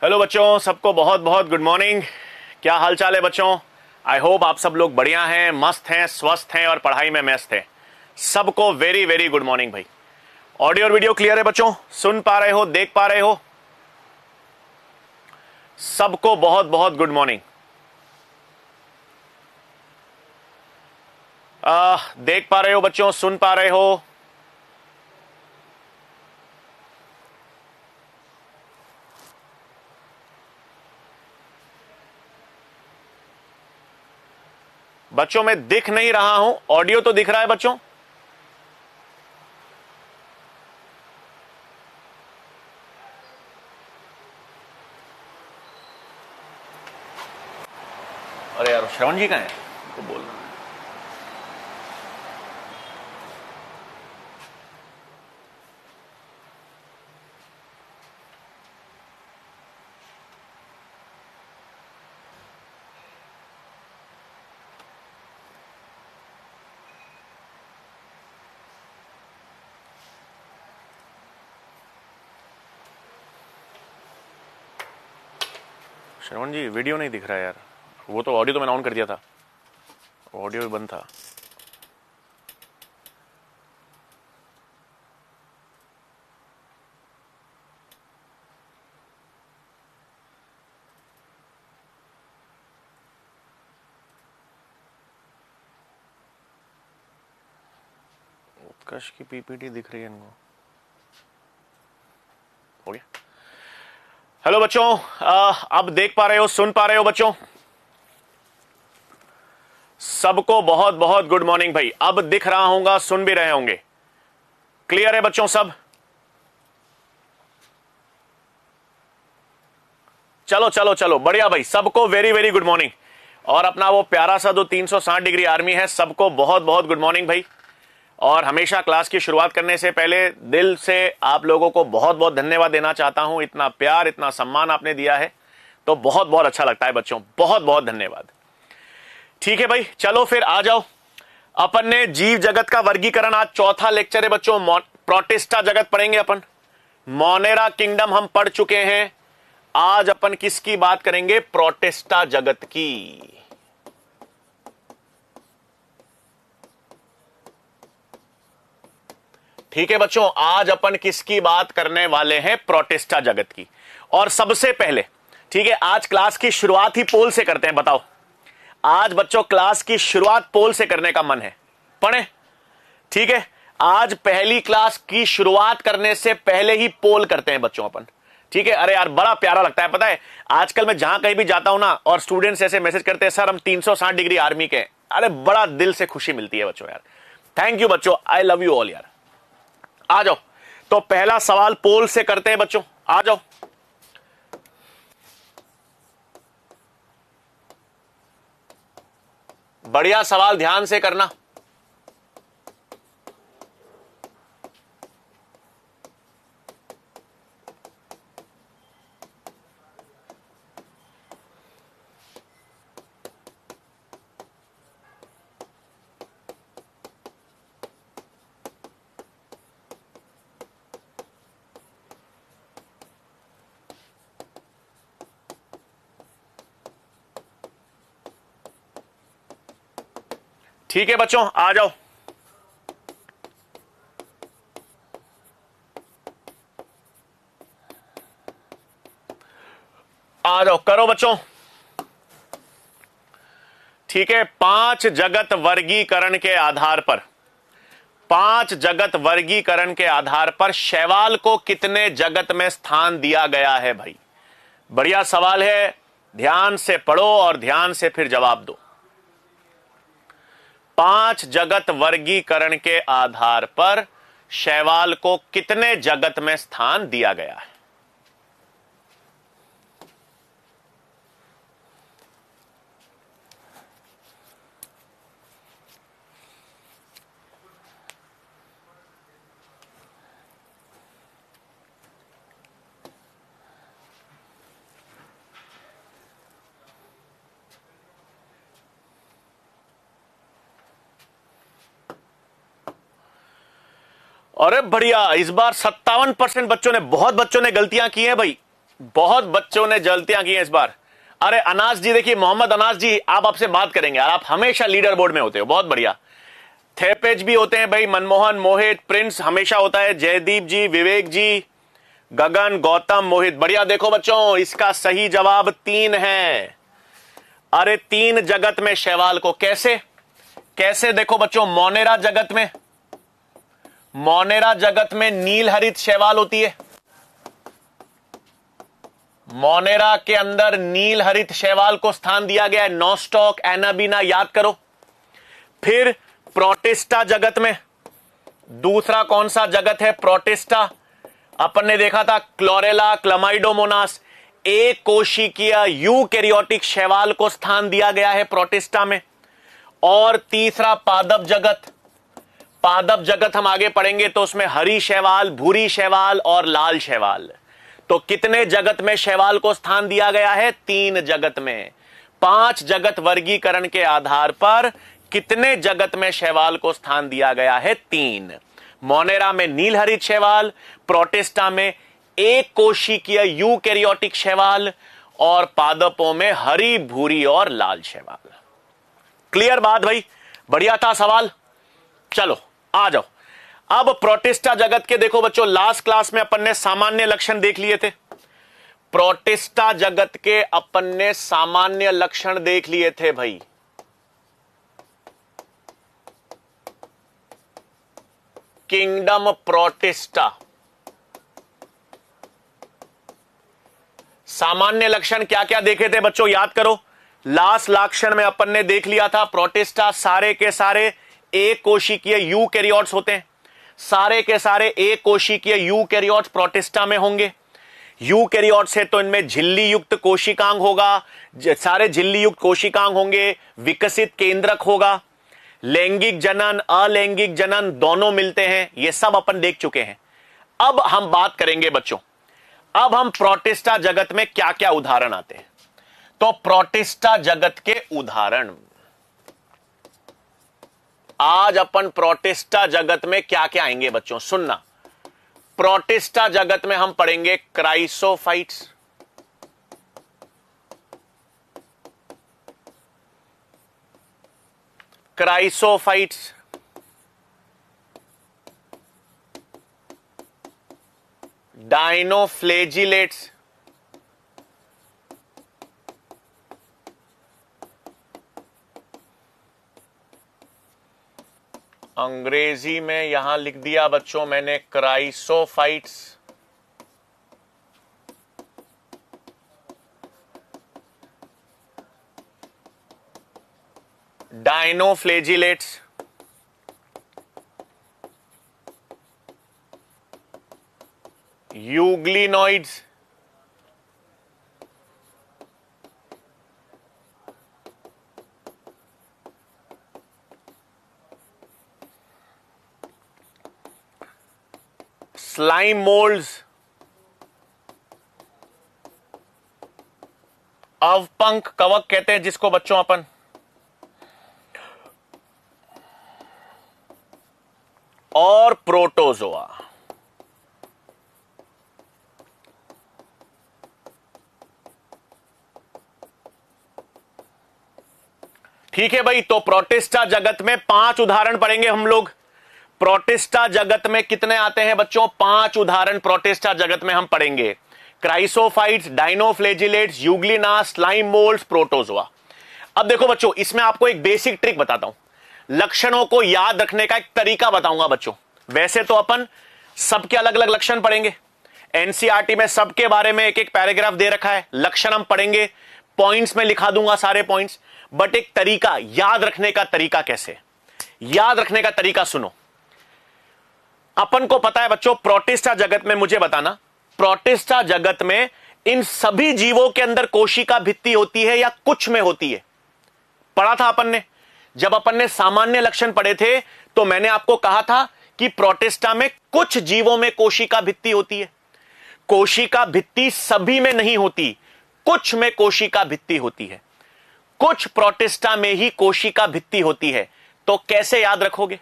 Hello बच्चों, सबको बहुत बहुत गुड मॉर्निंग। क्या हाल चाल है बच्चों? आई होप आप सब लोग बढ़िया हैं, मस्त हैं, स्वस्थ हैं और पढ़ाई में मस्त हैं। सबको वेरी वेरी गुड मॉर्निंग भाई। ऑडियो और वीडियो क्लियर है बच्चों? सुन पा रहे हो, देख पा रहे हो? सबको बहुत बहुत गुड मॉर्निंग। देख पा रहे हो बच्चों, सुन पा रहे हो? बच्चों मैं दिख नहीं रहा हूं, ऑडियो तो दिख रहा है बच्चों? अरे यार, श्रवण जी कहाँ है? तो बोल रहा है। श्रवण जी वीडियो नहीं दिख रहा है यार। वो तो ऑडियो तो मैंने ऑन कर दिया था, ऑडियो भी बंद था। उत्कर्ष की पीपीटी दिख रही है इनको। हो गया। हेलो बच्चों, अब देख पा रहे हो, सुन पा रहे हो बच्चों? सबको बहुत बहुत गुड मॉर्निंग भाई। अब दिख रहा होगा, सुन भी रहे होंगे। क्लियर है बच्चों सब? चलो चलो चलो, बढ़िया भाई। सबको वेरी वेरी गुड मॉर्निंग। और अपना वो प्यारा सा जो 360 डिग्री आर्मी है, सबको बहुत बहुत गुड मॉर्निंग भाई। और हमेशा क्लास की शुरुआत करने से पहले दिल से आप लोगों को बहुत बहुत धन्यवाद देना चाहता हूं। इतना प्यार, इतना सम्मान आपने दिया है तो बहुत बहुत अच्छा लगता है बच्चों। बहुत बहुत धन्यवाद। ठीक है भाई, चलो फिर आ जाओ। अपन ने जीव जगत का वर्गीकरण, आज चौथा लेक्चर है बच्चों। प्रोटिस्टा जगत पढ़ेंगे अपन। मोनेरा किंगडम हम पढ़ चुके हैं। आज अपन किसकी बात करेंगे? प्रोटिस्टा जगत की। ठीक है बच्चों, आज अपन किसकी बात करने वाले हैं? प्रोटिस्टा जगत की। और सबसे पहले, ठीक है, आज क्लास की शुरुआत ही पोल से करते हैं। बताओ, आज बच्चों क्लास की शुरुआत पोल से करने का मन है? पढ़े? ठीक है, आज पहली क्लास की शुरुआत करने से पहले ही पोल करते हैं बच्चों अपन। ठीक है? अरे यार, बड़ा प्यारा लगता है। पता है, आजकल मैं जहां कहीं भी जाता हूं ना, और स्टूडेंट्स ऐसे मैसेज करते हैं, सर हम 360 डिग्री आर्मी के। अरे बड़ा दिल से खुशी मिलती है बच्चों यार। थैंक यू बच्चों, आई लव यू ऑल यार। आ जाओ, तो पहला सवाल पोल से करते हैं बच्चों। आ जाओ। बढ़िया सवाल, ध्यान से करना। ठीक है बच्चों, आ जाओ। आ जाओ, करो बच्चों। ठीक है, 5 जगत वर्गीकरण के आधार पर, 5 जगत वर्गीकरण के आधार पर शैवाल को कितने जगत में स्थान दिया गया है भाई? बढ़िया सवाल है, ध्यान से पढ़ो और ध्यान से फिर जवाब दो। 5 जगत वर्गीकरण के आधार पर शैवाल को कितने जगत में स्थान दिया गया है? अरे बढ़िया, इस बार 57% बच्चों ने, बहुत बच्चों ने गलतियां की हैं भाई। बहुत बच्चों ने गलतियां की हैं इस बार। अरे अनास जी, देखिए मोहम्मद अनास जी, आप आपसे बात करेंगे यार, आप हमेशा लीडर बोर्ड में होते हो, बहुत बढ़िया। थेपेज भी होते हैं भाई, मनमोहन, मोहित, प्रिंस हमेशा होता है, जयदीप जी, विवेक जी, गगन, गौतम, मोहित, बढ़िया। देखो बच्चों, इसका सही जवाब 3 है। अरे 3 जगत में शैवाल को कैसे कैसे देखो बच्चों, मोनेरा जगत में नील हरित शैवाल होती है। मोनेरा के अंदर नील हरित शैवाल को स्थान दिया गया है, नॉस्टॉक, एनाबीना, याद करो। फिर प्रोटिस्टा जगत में दूसरा कौन सा जगत है? प्रोटिस्टा। अपन ने देखा था क्लोरेला, क्लमाइडोमोनास, एक कोशिकीय यूकैरियोटिक शैवाल को स्थान दिया गया है प्रोटिस्टा में। और तीसरा पादप जगत हम आगे पढ़ेंगे तो उसमें हरी शैवाल, भूरी शैवाल और लाल शैवाल। तो कितने जगत में शैवाल को स्थान दिया गया है? 3 जगत में। 5 जगत वर्गीकरण के आधार पर कितने जगत में शैवाल को स्थान दिया गया है? 3। मोनेरा में नील हरित शैवाल, प्रोटिस्टा में एक कोशिकीय यूकैरियोटिक शैवाल और पादपों में हरी, भूरी और लाल शैवाल। क्लियर बात भाई? बढ़िया था सवाल। चलो आ जाओ। अब प्रोटिस्टा जगत के देखो बच्चों, लास्ट क्लास में अपन ने सामान्य लक्षण देख लिए थे। प्रोटिस्टा जगत के अपन ने सामान्य लक्षण देख लिए थे भाई। किंगडम प्रोटिस्टा, सामान्य लक्षण क्या क्या देखे थे बच्चों, याद करो। लास्ट लक्षण में अपन ने देख लिया था, प्रोटिस्टा सारे के सारे एक कोशिकीय यूकैरियोट्स होते हैं। सारे के सारे एक कोशिकीय यूकैरियोट्स प्रोटिस्टा में होंगे। यूकैरियोट्स है तो इनमें झिल्ली युक्त कोशिकांग होगा, सारे झिल्ली युक्त कोशिकांग होंगे, विकसित केंद्रक होगा, लैंगिक जनन, अलैंगिक जनन दोनों मिलते हैं, ये सब अपन देख चुके हैं। अब हम बात करेंगे बच्चों, अब हम प्रोटिस्टा जगत में क्या क्या उदाहरण आते हैं। तो प्रोटिस्टा जगत के उदाहरण, आज अपन प्रोटिस्टा जगत में क्या क्या आएंगे बच्चों, सुनना। प्रोटिस्टा जगत में हम पढ़ेंगे क्राइसोफाइट्स, डायनोफ्लेजिलेट्स, अंग्रेजी में यहां लिख दिया बच्चों मैंने chrysophytes, dinoflagellates, euglenoids, slime moulds, अवपंख कवक कहते हैं जिसको बच्चों अपन, और प्रोटोजोआ। ठीक है भाई, तो प्रोटिस्टा जगत में 5 उदाहरण पढ़ेंगे हम लोग। प्रोटिस्टा जगत में कितने आते हैं बच्चों? 5 उदाहरण प्रोटिस्टा जगत में हम पढ़ेंगे। Chrysophytes, dinoflagellates, euglena, slime moulds, protozoa. अब देखो बच्चों, इसमें आपको एक बेसिक ट्रिक बताता हूं, लक्षणों को याद रखने का एक तरीका बताऊंगा बच्चों। वैसे तो अपन सबके अलग अलग लक्षण पढ़ेंगे, एनसीईआरटी में सबके बारे में एक एक पैराग्राफ दे रखा है, लक्षण हम पढ़ेंगे, पॉइंट्स में लिखा दूंगा सारे पॉइंट्स। बट एक तरीका, याद रखने का तरीका कैसे, याद रखने का तरीका सुनो। अपन को पता है बच्चों, प्रोटिस्टा जगत में, मुझे बताना, प्रोटिस्टा जगत में इन सभी जीवों के अंदर कोशिका भित्ति होती है या कुछ में होती है? पढ़ा था अपन ने, जब अपन ने सामान्य लक्षण पढ़े थे तो मैंने आपको कहा था कि प्रोटिस्टा में कुछ जीवों में कोशिका भित्ति होती है। कोशिका भित्ति सभी में नहीं होती, कुछ में कोशिका भित्ति होती है, कुछ प्रोटिस्टा में ही कोशिका भित्ति होती है। तो कैसे याद रखोगे,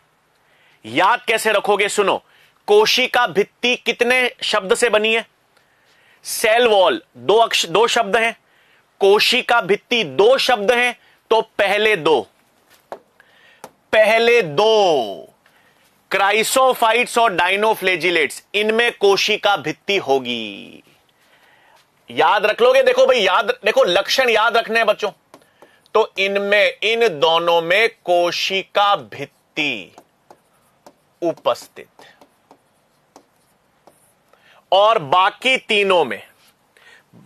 याद कैसे रखोगे? सुनो, कोशिका भित्ति कितने शब्द से बनी है? सेल वॉल दो शब्द हैं, कोशिका भित्ति दो शब्द हैं, तो पहले दो क्राइसोफाइट्स और डायनोफ्लेजिलेट्स, इनमें कोशिका भित्ति होगी। याद रख लोगे? देखो भाई, देखो लक्षण याद रखने हैं बच्चों। तो इनमें, इन दोनों में कोशिका भित्ति उपस्थित, और बाकी तीनों में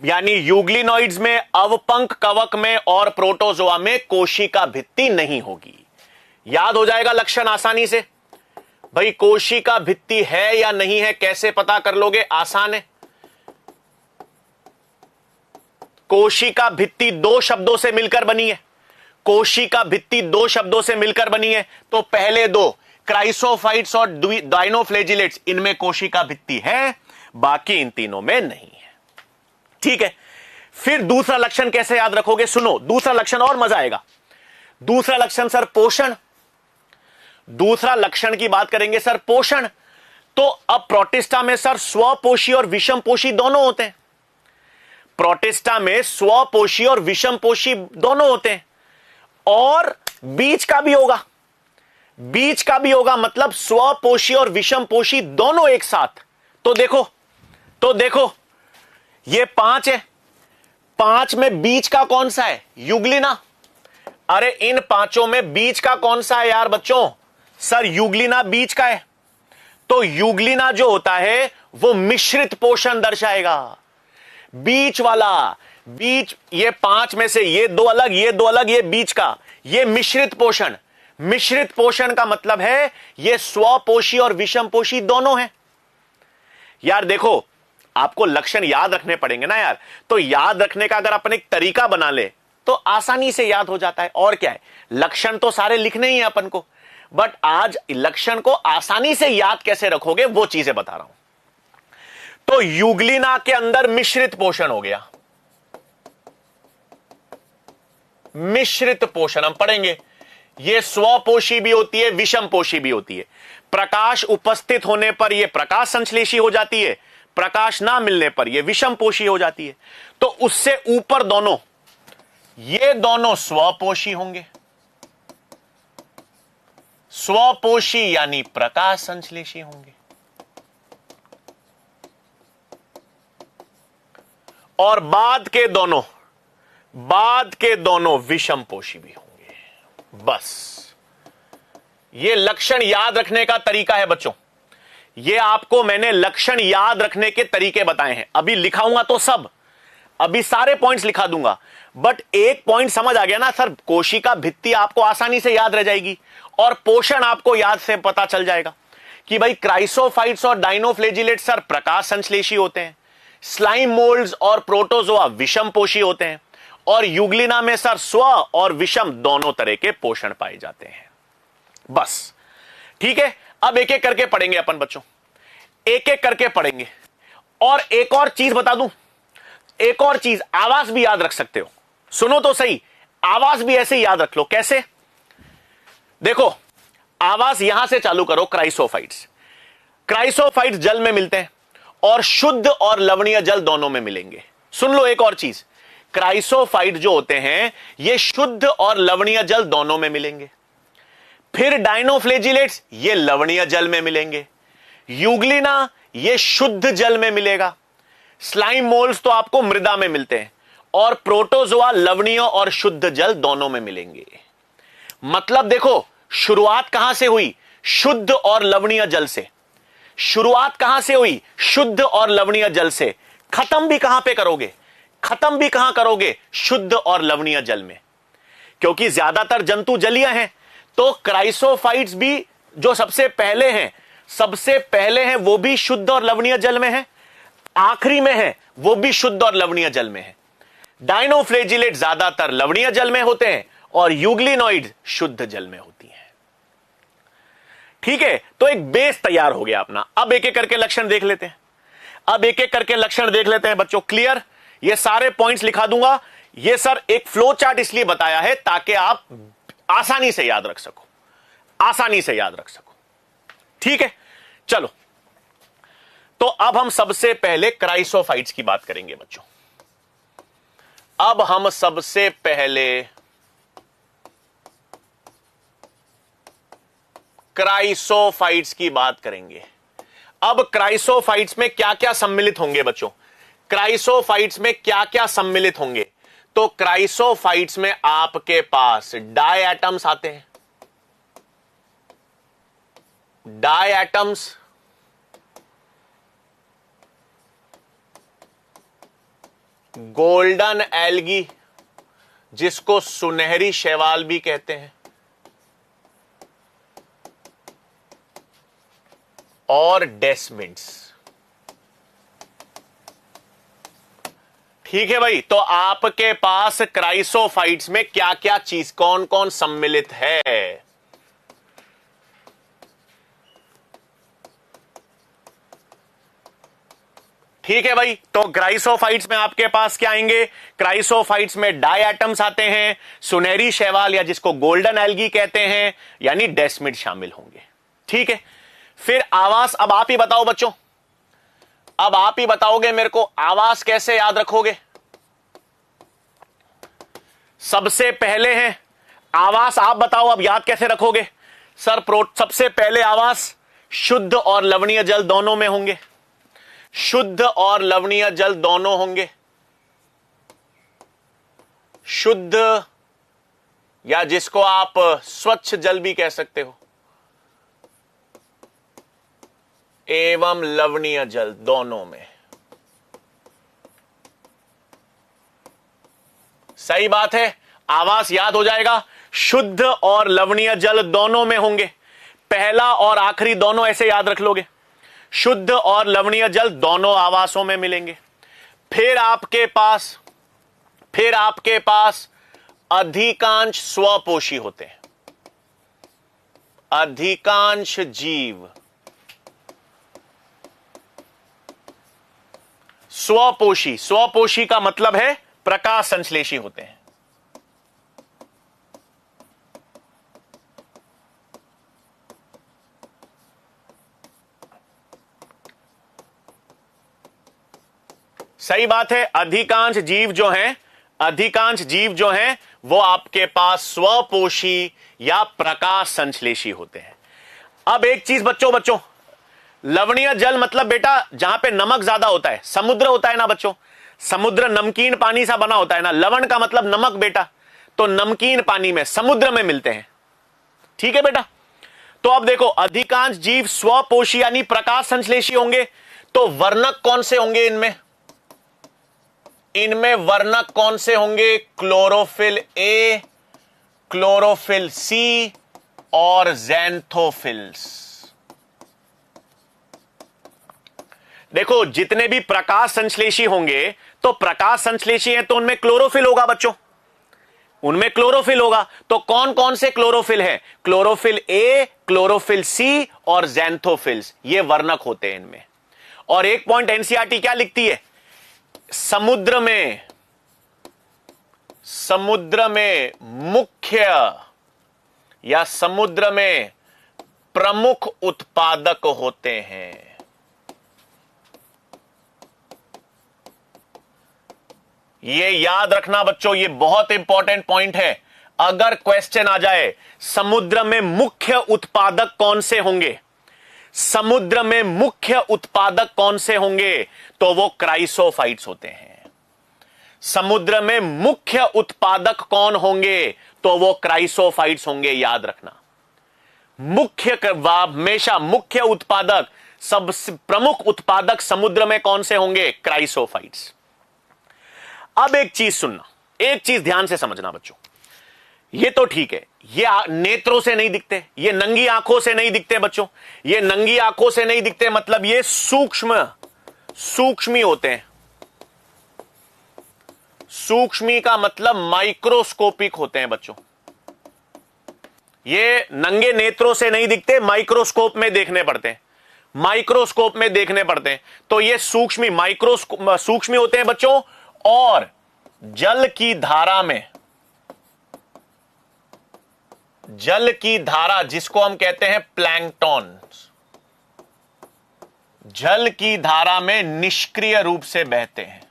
यानी यूग्लिनॉइड्स में, अवपंक कवक में और प्रोटोजोआ में कोशिका भित्ति नहीं होगी। याद हो जाएगा लक्षण आसानी से। भाई कोशिका भित्ति है या नहीं है कैसे पता कर लोगे? आसान है। कोशिका भित्ति दो शब्दों से मिलकर बनी है, कोशिका भित्ति दो शब्दों से मिलकर बनी है, तो पहले दो क्राइसोफाइट्स और डायनोफ्लेजिलेट्स, इनमें कोशिका भित्ति है, बाकी इन तीनों में नहीं है। ठीक है, फिर दूसरा लक्षण कैसे याद रखोगे? सुनो, दूसरा लक्षण और मजा आएगा। दूसरा लक्षण सर पोषण, दूसरा लक्षण की बात करेंगे सर पोषण। तो अब प्रोटिस्टा में सर स्वपोषी और विषमपोषी दोनों होते हैं। प्रोटिस्टा में स्वपोषी और विषमपोषी दोनों होते हैं, और बीच का भी होगा, बीच का भी होगा, मतलब स्वपोषी और विषमपोषी दोनों एक साथ। तो देखो ये 5 है, 5 में बीच का कौन सा है? यूग्लिना। अरे इन पांचों में बीच का कौन सा है यार बच्चों? सर यूग्लिना बीच का है। तो यूग्लिना जो होता है वो मिश्रित पोषण दर्शाएगा। बीच वाला, बीच, ये 5 में से ये दो अलग, ये दो अलग, ये बीच का, ये मिश्रित पोषण। मिश्रित पोषण का मतलब है ये स्वपोषी और विषमपोषी दोनों हैं। यार देखो, आपको लक्षण याद रखने पड़ेंगे ना यार, तो याद रखने का अगर अपन एक तरीका बना ले तो आसानी से याद हो जाता है। और क्या है, लक्षण तो सारे लिखने ही है अपन को, बट आज लक्षण को आसानी से याद कैसे रखोगे वो चीजें बता रहा हूं। तो यूग्लिना के अंदर मिश्रित पोषण हो गया, मिश्रित पोषण हम पढ़ेंगे। यह स्वपोषी भी होती है, विषमपोषी भी होती है। प्रकाश उपस्थित होने पर यह प्रकाश संश्लेषी हो जाती है, प्रकाश ना मिलने पर यह विषमपोषी हो जाती है। तो उससे ऊपर दोनों, ये दोनों स्वपोषी होंगे। स्वपोषी यानी प्रकाश संश्लेषी होंगे, और बाद के दोनों विषमपोषी भी होंगे। बस ये लक्षण याद रखने का तरीका है बच्चों। ये आपको मैंने लक्षण याद रखने के तरीके बताए हैं। अभी लिखाऊंगा तो सब, अभी सारे पॉइंट्स लिखा दूंगा, बट एक पॉइंट समझ आ गया ना सर, कोशिका भित्ति आपको आसानी से याद रह जाएगी, और पोषण आपको याद से पता चल जाएगा कि भाई क्राइसोफाइट्स और डायनोफ्लेजिलेट्स सर प्रकाश संश्लेषी होते हैं, स्लाइम मोल्ड्स और प्रोटोजोआ विषमपोषी होते हैं, और यूग्लिना में सर स्व और विषम दोनों तरह के पोषण पाए जाते हैं। बस ठीक है, अब एक एक करके पढ़ेंगे अपन बच्चों, एक एक करके पढ़ेंगे। और एक और चीज बता दूं, एक और चीज, आवाज भी याद रख सकते हो। सुनो तो सही, आवाज भी ऐसे ही याद रख लो। कैसे? देखो, आवाज यहां से चालू करो। क्राइसोफाइट्स, क्राइसोफाइट्स जल में मिलते हैं, और शुद्ध और लवणीय जल दोनों में मिलेंगे। सुन लो एक और चीज, क्राइसोफाइट जो होते हैं ये शुद्ध और लवणीय जल दोनों में मिलेंगे। फिर डायनोफ्लेजिलेट्स ये लवणीय जल में मिलेंगे, यूग्लिना ये शुद्ध जल में मिलेगा, स्लाइम मोल्स तो आपको मृदा में मिलते हैं, और प्रोटोजोआ लवणीय और शुद्ध जल दोनों में मिलेंगे। मतलब देखो, शुरुआत कहां से हुई? शुद्ध और लवणीय जल से। शुरुआत कहां से हुई? शुद्ध और लवणीय जल से। खत्म भी कहां पे करोगे? खत्म भी कहां करोगे? शुद्ध और लवणीय जल में, क्योंकि ज्यादातर जंतु जलीय हैं। तो क्राइसोफाइट्स भी जो सबसे पहले हैं वो भी शुद्ध और लवणीय जल में है, आखिरी में है वो भी शुद्ध और लवणीय जल में है। डायनोफ्लेजिलेट ज्यादातर लवणीय जल में होते हैं, और यूग्लिनॉइड शुद्ध जल में होती हैं। ठीक है, तो एक बेस तैयार हो गया अपना। अब एक एक करके लक्षण देख लेते हैं, बच्चों। क्लियर? ये सारे पॉइंट्स लिखा दूंगा। ये सर एक फ्लो चार्ट इसलिए बताया है ताकि आप आसानी से याद रख सको, ठीक है? चलो, तो अब हम सबसे पहले क्राइसोफाइट्स की बात करेंगे बच्चों। अब हम सबसे पहले क्राइसोफाइट्स की बात करेंगे। अब क्राइसोफाइट्स में क्या क्या सम्मिलित होंगे बच्चों? क्राइसोफाइट्स में क्या क्या सम्मिलित होंगे? तो क्राइसोफाइट्स में आपके पास डाई एटम्स आते हैं। डाई एटम्स, गोल्डन एल्गी जिसको सुनहरी शैवाल भी कहते हैं, और डेस्मिड्स। ठीक है भाई, तो आपके पास क्राइसोफाइट्स में क्या क्या चीज, कौन कौन सम्मिलित है? ठीक है भाई, तो क्राइसोफाइट्स में आपके पास क्या आएंगे? क्राइसोफाइट्स में डाई एटम्स आते हैं, सुनहरी शैवाल या जिसको गोल्डन एल्गी कहते हैं, यानी डेस्मिड शामिल होंगे। ठीक है, फिर आवास। अब आप ही बताओ बच्चों, अब आप ही बताओगे मेरे को, आवास कैसे याद रखोगे? सबसे पहले है आवास, आप बताओ अब याद कैसे रखोगे? सर सबसे पहले आवास शुद्ध और लवणीय जल दोनों में होंगे। शुद्ध और लवणीय जल दोनों होंगे। शुद्ध या जिसको आप स्वच्छ जल भी कह सकते हो, एवं लवणीय जल दोनों में। सही बात है, आवास याद हो जाएगा। शुद्ध और लवणीय जल दोनों में होंगे। पहला और आखिरी दोनों ऐसे याद रख लोगे। शुद्ध और लवणीय जल दोनों आवासों में मिलेंगे। फिर आपके पास अधिकांश स्वपोषी होते हैं। अधिकांश जीव स्वपोषी, स्वपोषी का मतलब है प्रकाश संश्लेषी होते हैं। सही बात है, अधिकांश जीव जो हैं वो आपके पास स्वपोषी या प्रकाश संश्लेषी होते हैं। अब एक चीज बच्चों, लवणीय जल मतलब बेटा जहां पे नमक ज्यादा होता है, समुद्र होता है ना बच्चों, समुद्र नमकीन पानी सा बना होता है ना, लवण का मतलब नमक बेटा, तो नमकीन पानी में, समुद्र में मिलते हैं। ठीक है बेटा, तो अब देखो अधिकांश जीव स्वपोषी यानी प्रकाश संश्लेषी होंगे, तो वर्णक कौन से होंगे इनमें वर्णक कौन से होंगे? क्लोरोफिल ए, क्लोरोफिल सी और ज़ैंथोफिल्स। देखो जितने भी प्रकाश संश्लेषी होंगे, तो प्रकाश संश्लेषी हैं तो उनमें क्लोरोफिल होगा बच्चों, उनमें क्लोरोफिल होगा। तो कौन कौन से क्लोरोफिल हैं? क्लोरोफिल ए, क्लोरोफिल सी और ज़ैंथोफिल्स, ये वर्णक होते हैं इनमें। और एक पॉइंट एनसीईआरटी क्या लिखती है? समुद्र में मुख्य या समुद्र में प्रमुख उत्पादक होते हैं। ये याद रखना बच्चों, ये बहुत इंपॉर्टेंट पॉइंट है। अगर क्वेश्चन आ जाए समुद्र में मुख्य उत्पादक कौन से होंगे, समुद्र में मुख्य उत्पादक कौन से होंगे, तो वो क्राइसोफाइट्स होते हैं। समुद्र में मुख्य उत्पादक कौन होंगे, तो वो क्राइसोफाइट्स होंगे, याद रखना। मुख्य, हमेशा मुख्य उत्पादक, सबसे प्रमुख उत्पादक समुद्र में कौन से होंगे? क्राइसोफाइट्स। अब एक चीज सुनना, एक चीज ध्यान से समझना बच्चों, ये तो ठीक है, ये नेत्रों से नहीं दिखते, ये नंगी आंखों से नहीं दिखते बच्चों, ये नंगी आंखों से नहीं दिखते, मतलब ये सूक्ष्मी होते हैं। सूक्ष्मी का मतलब माइक्रोस्कोपिक होते हैं बच्चों। ये नंगे नेत्रों से नहीं दिखते, माइक्रोस्कोप में देखने पड़ते हैं, माइक्रोस्कोप में देखने पड़ते हैं। तो ये सूक्ष्मी होते हैं बच्चों। और जल की धारा जिसको हम कहते हैं प्लैंकटन, जल की धारा में निष्क्रिय रूप से बहते हैं।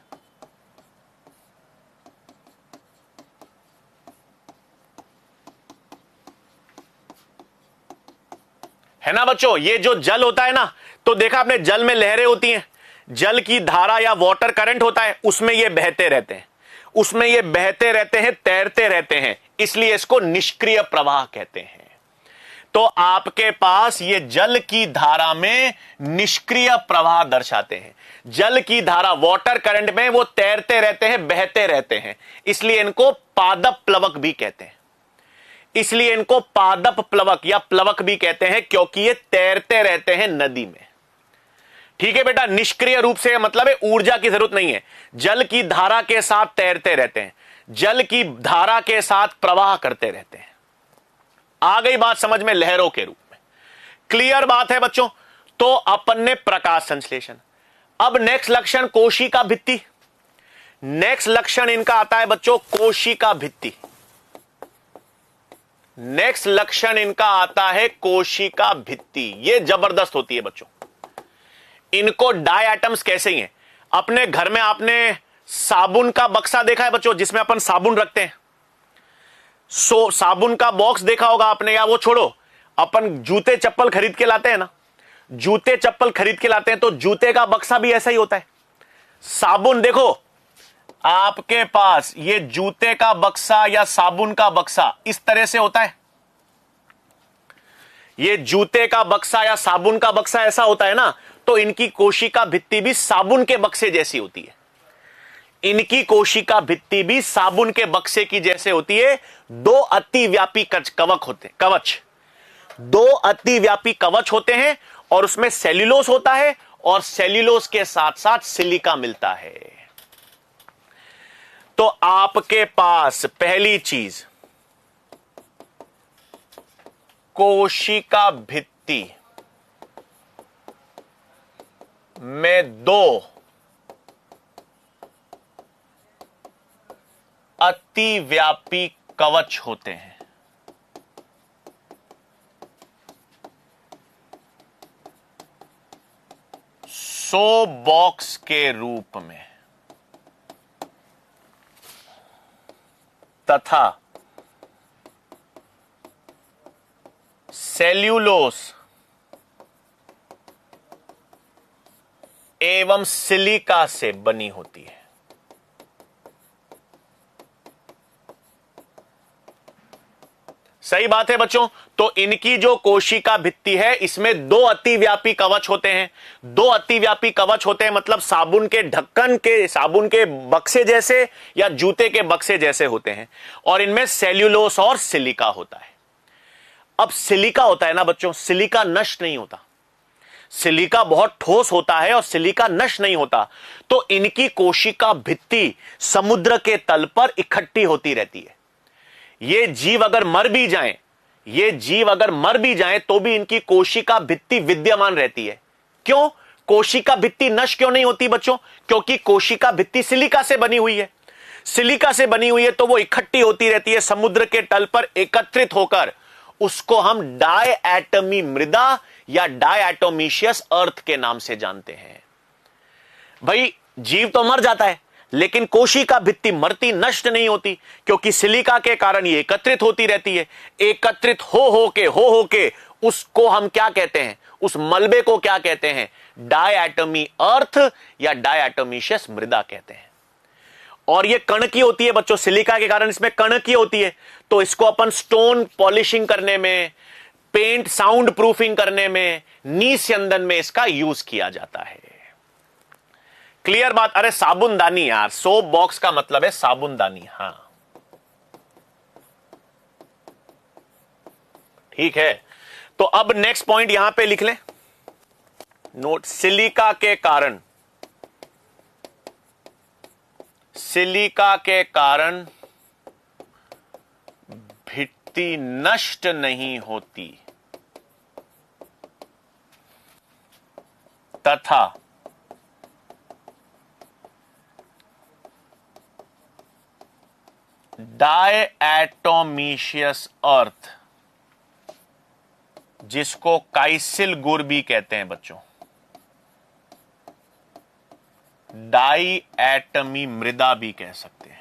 है ना बच्चों, ये जो जल होता है ना, तो देखा आपने जल में लहरें होती हैं, जल की धारा या वाटर करंट होता है, उसमें ये बहते रहते हैं, उसमें ये बहते रहते हैं, तैरते रहते हैं, इसलिए इसको निष्क्रिय प्रवाह कहते हैं। तो आपके पास ये जल की धारा में निष्क्रिय प्रवाह दर्शाते हैं। जल की धारा वाटर करंट में वो तैरते रहते हैं, बहते रहते हैं, इसलिए इनको पादप प्लवक भी कहते हैं। इसलिए इनको पादप प्लवक या प्लवक भी कहते हैं, क्योंकि ये तैरते रहते हैं नदी में। ठीक है बेटा, निष्क्रिय रूप से मतलब है ऊर्जा की जरूरत नहीं है, जल की धारा के साथ तैरते रहते हैं, जल की धारा के साथ प्रवाह करते रहते हैं। आ गई बात समझ में, लहरों के रूप में। क्लियर बात है बच्चों। तो अपन ने प्रकाश संश्लेषण। अब नेक्स्ट लक्षण कोशिका भित्ति। नेक्स्ट लक्षण इनका आता है बच्चों कोशिका भित्ति। नेक्स्ट लक्षण इनका आता है कोशिका भित्ति। ये जबरदस्त होती है बच्चों। इनको डाई एटम्स कैसे ही हैं। अपने घर में आपने साबुन का बक्सा देखा है बच्चों, जिसमें अपन साबुन रखते हैं। साबुन का बॉक्स देखा होगा आपने, या वो छोड़ो, अपन जूते चप्पल खरीद के लाते हैं ना, जूते चप्पल खरीद के लाते हैं तो जूते का बक्सा भी ऐसा ही होता है। साबुन देखो, आपके पास ये जूते का बक्सा या साबुन का बक्सा इस तरह से होता है। ये जूते का बक्सा या साबुन का बक्सा ऐसा होता है ना, तो इनकी कोशिका भित्ति भी साबुन के बक्से जैसी होती है। इनकी कोशिका भित्ति भी साबुन के बक्से की जैसे होती है। दो अतिव्यापी कवच, दो अतिव्यापी कवच होते हैं, और उसमें सेल्यूलोज होता है, और सेल्यूलोज के साथ साथ सिलिका मिलता है। तो आपके पास पहली चीज, कोशिका भित्ति में दो अतिव्यापी कवच होते हैं। सो बॉक्स के रूप में, तथा सेल्यूलोस एवं सिलिका से बनी होती है। सही बात है बच्चों। तो इनकी जो कोशिका भित्ति है, इसमें दो अतिव्यापी कवच होते हैं। दो अतिव्यापी कवच होते हैं मतलब साबुन के ढक्कन के, साबुन के बक्से जैसे या जूते के बक्से जैसे होते हैं, और इनमें सेल्यूलोस और सिलिका होता है। अब सिलिका होता है ना बच्चों, सिलिका नष्ट नहीं होता। सिलिका बहुत ठोस होता है और सिलिका नष्ट नहीं होता। तो इनकी कोशिका भित्ति समुद्र के तल पर इकट्ठी होती रहती है। ये जीव अगर मर भी जाएं, ये जीव अगर मर भी जाएं तो भी इनकी कोशिका भित्ति विद्यमान रहती है। क्यों? कोशिका भित्ति नष्ट क्यों नहीं होती बच्चों? क्योंकि कोशिका भित्ति सिलिका से बनी हुई है। सिलिका से बनी हुई है तो वो इकट्ठी होती रहती है समुद्र के तल पर एकत्रित होकर। उसको हम डायएटमी मृदा या डायएटोमीशियस अर्थ के नाम से जानते हैं। भाई जीव तो मर जाता है, लेकिन कोशिका भित्ति मरती, नष्ट नहीं होती, क्योंकि सिलिका के कारण ये एकत्रित होती रहती है। एकत्रित हो के उसको हम क्या कहते हैं? उस मलबे को क्या कहते हैं? डायएटमी अर्थ या डायएटोमीशियस मृदा कहते हैं। और ये कण की होती है बच्चों, सिलिका के कारण इसमें कण की होती है। तो इसको अपन स्टोन पॉलिशिंग करने में, पेंट साउंड प्रूफिंग करने में, नी स्यंदन में इसका यूज किया जाता है। क्लियर बात? अरे साबुनदानी यार, सोप बॉक्स का मतलब है साबुनदानी। हां ठीक है। तो अब नेक्स्ट पॉइंट यहां पे लिख लें, नोट। सिलिका के कारण भित्ति नष्ट नहीं होती तथा डायएटोमीशियस अर्थ, जिसको काइसिल गुर भी कहते हैं बच्चों, डाई एटमी मृदा भी कह सकते हैं।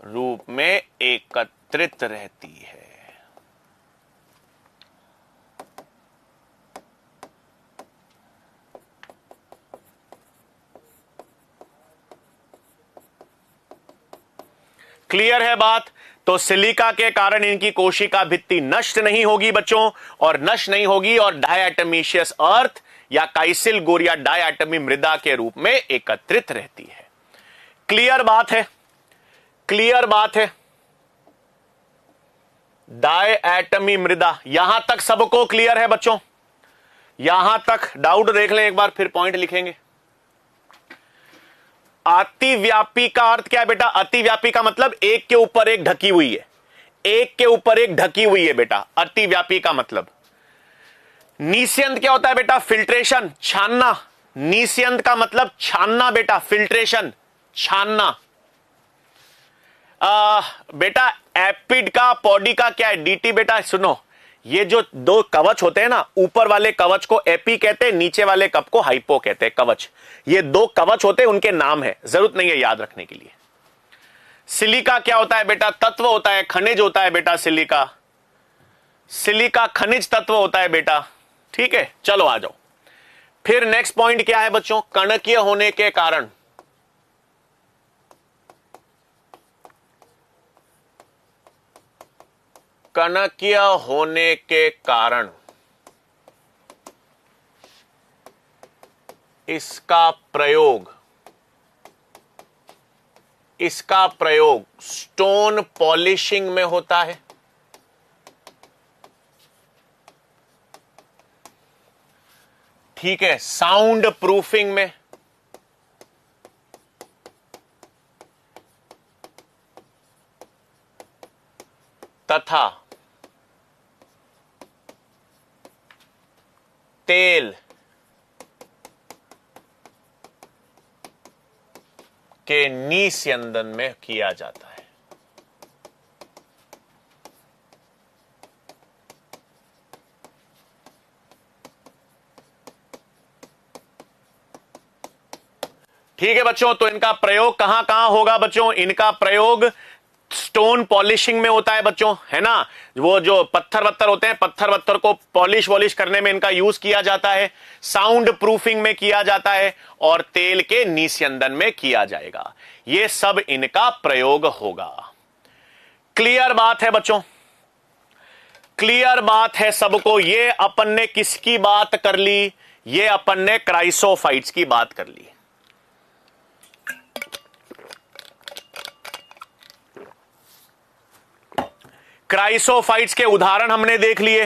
रूप में एकत्रित रहती है। क्लियर है बात? तो सिलिका के कारण इनकी कोशिका भित्ति नष्ट नहीं होगी बच्चों, और नष्ट नहीं होगी और डायटमीशियस अर्थ या काइसिल गोरिया डायटमी मृदा के रूप में एकत्रित रहती है। क्लियर बात है? क्लियर बात है? डायटमी मृदा, यहां तक सबको क्लियर है बच्चों? यहां तक डाउट देख लें एक बार, फिर पॉइंट लिखेंगे। अतिव्यापी का अर्थ क्या है बेटा? अतिव्यापी का मतलब एक के ऊपर एक ढकी हुई है, एक के ऊपर एक ढकी हुई है बेटा, अतिव्यापी का मतलब। निस्यंद क्या होता है बेटा? फिल्ट्रेशन, छानना। निस्यंद का मतलब छानना बेटा, फिल्ट्रेशन, छानना। बेटा एपिड का पॉडी का क्या है? डीटी बेटा सुनो, ये जो दो कवच होते हैं ना, ऊपर वाले कवच को एपी कहते हैं, नीचे वाले कप को हाइपो कहते हैं, कवच। ये दो कवच होते हैं, उनके नाम है, जरूरत नहीं है याद रखने के लिए। सिलिका क्या होता है बेटा? तत्व होता है, खनिज होता है बेटा सिलिका। सिलिका खनिज तत्व होता है बेटा, ठीक है। चलो आ जाओ, फिर नेक्स्ट पॉइंट क्या है बच्चों? कणकीय होने के कारण। कणकीय होने के कारण इसका प्रयोग स्टोन पॉलिशिंग में होता है, ठीक है, साउंड प्रूफिंग में, तथा तेल के निस्यंदन में किया जाता है। ठीक है बच्चों, तो इनका प्रयोग कहां कहां होगा बच्चों? इनका प्रयोग स्टोन पॉलिशिंग में होता है बच्चों, है ना। वो जो पत्थर वत्थर होते हैं, पत्थर वत्थर को पॉलिश वॉलिश करने में इनका यूज किया जाता है, साउंड प्रूफिंग में किया जाता है, और तेल के निस्यंदन में किया जाएगा। ये सब इनका प्रयोग होगा। क्लियर बात है बच्चों? क्लियर बात है सबको? ये अपन ने किसकी बात कर ली? ये अपन ने क्राइसोफाइट्स की बात कर ली। क्राइसोफाइट्स के उदाहरण हमने देख लिए,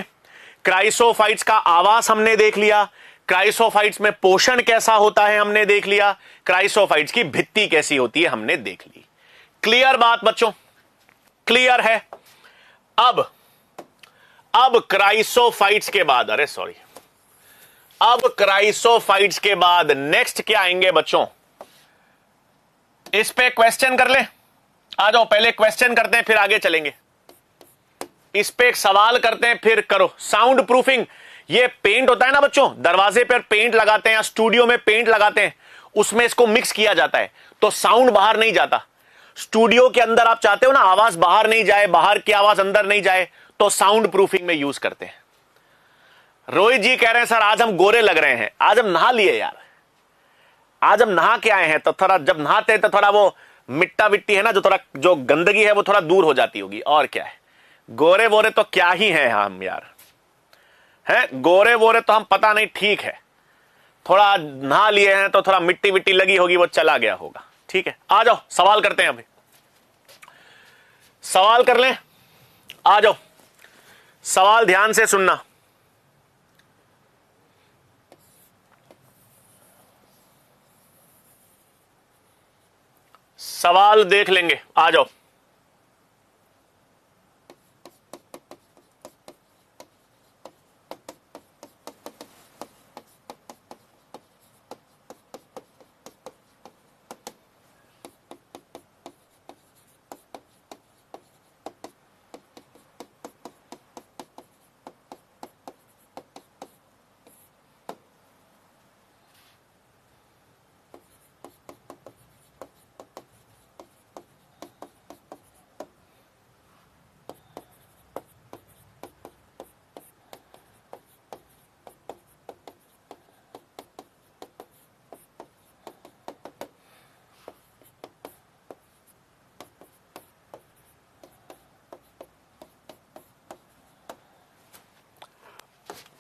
क्राइसोफाइट्स का आवास हमने देख लिया, क्राइसोफाइट्स में पोषण कैसा होता है हमने देख लिया, क्राइसोफाइट्स की भित्ति कैसी होती है हमने देख ली। क्लियर बात बच्चों? क्लियर है? अब क्राइसोफाइट्स के बाद, अरे सॉरी, अब क्राइसोफाइट्स के बाद नेक्स्ट क्या आएंगे बच्चों? इस पे क्वेश्चन कर ले, आ जाओ, पहले क्वेश्चन करते हैं फिर आगे चलेंगे। इस पे एक सवाल करते हैं फिर करो। साउंड प्रूफिंग, ये पेंट होता है ना बच्चों, दरवाजे पर पेंट लगाते हैं या स्टूडियो में पेंट लगाते हैं, उसमें इसको मिक्स किया जाता है तो साउंड बाहर नहीं जाता। स्टूडियो के अंदर आप चाहते हो ना आवाज बाहर नहीं जाए, बाहर की आवाज अंदर नहीं जाए, तो साउंड प्रूफिंग में यूज करते हैं। रोहित जी कह रहे हैं सर आज हम गोरे लग रहे हैं। आज हम नहा लिए यार, आज हम नहा के आए हैं, तो थोड़ा जब नहाते हैं तो थोड़ा वो मिट्टा विट्टी है ना, जो थोड़ा जो गंदगी है वो थोड़ा दूर हो जाती होगी, और क्या है। गोरे वोरे तो क्या ही हैं हम यार, हैं गोरे वोरे तो हम पता नहीं, ठीक है, थोड़ा नहा लिए हैं तो थोड़ा मिट्टी विट्टी लगी होगी, वो चला गया होगा, ठीक है। आ जाओ सवाल करते हैं, अभी सवाल कर लें, आ जाओ, सवाल ध्यान से सुनना। सवाल देख लेंगे, आ जाओ।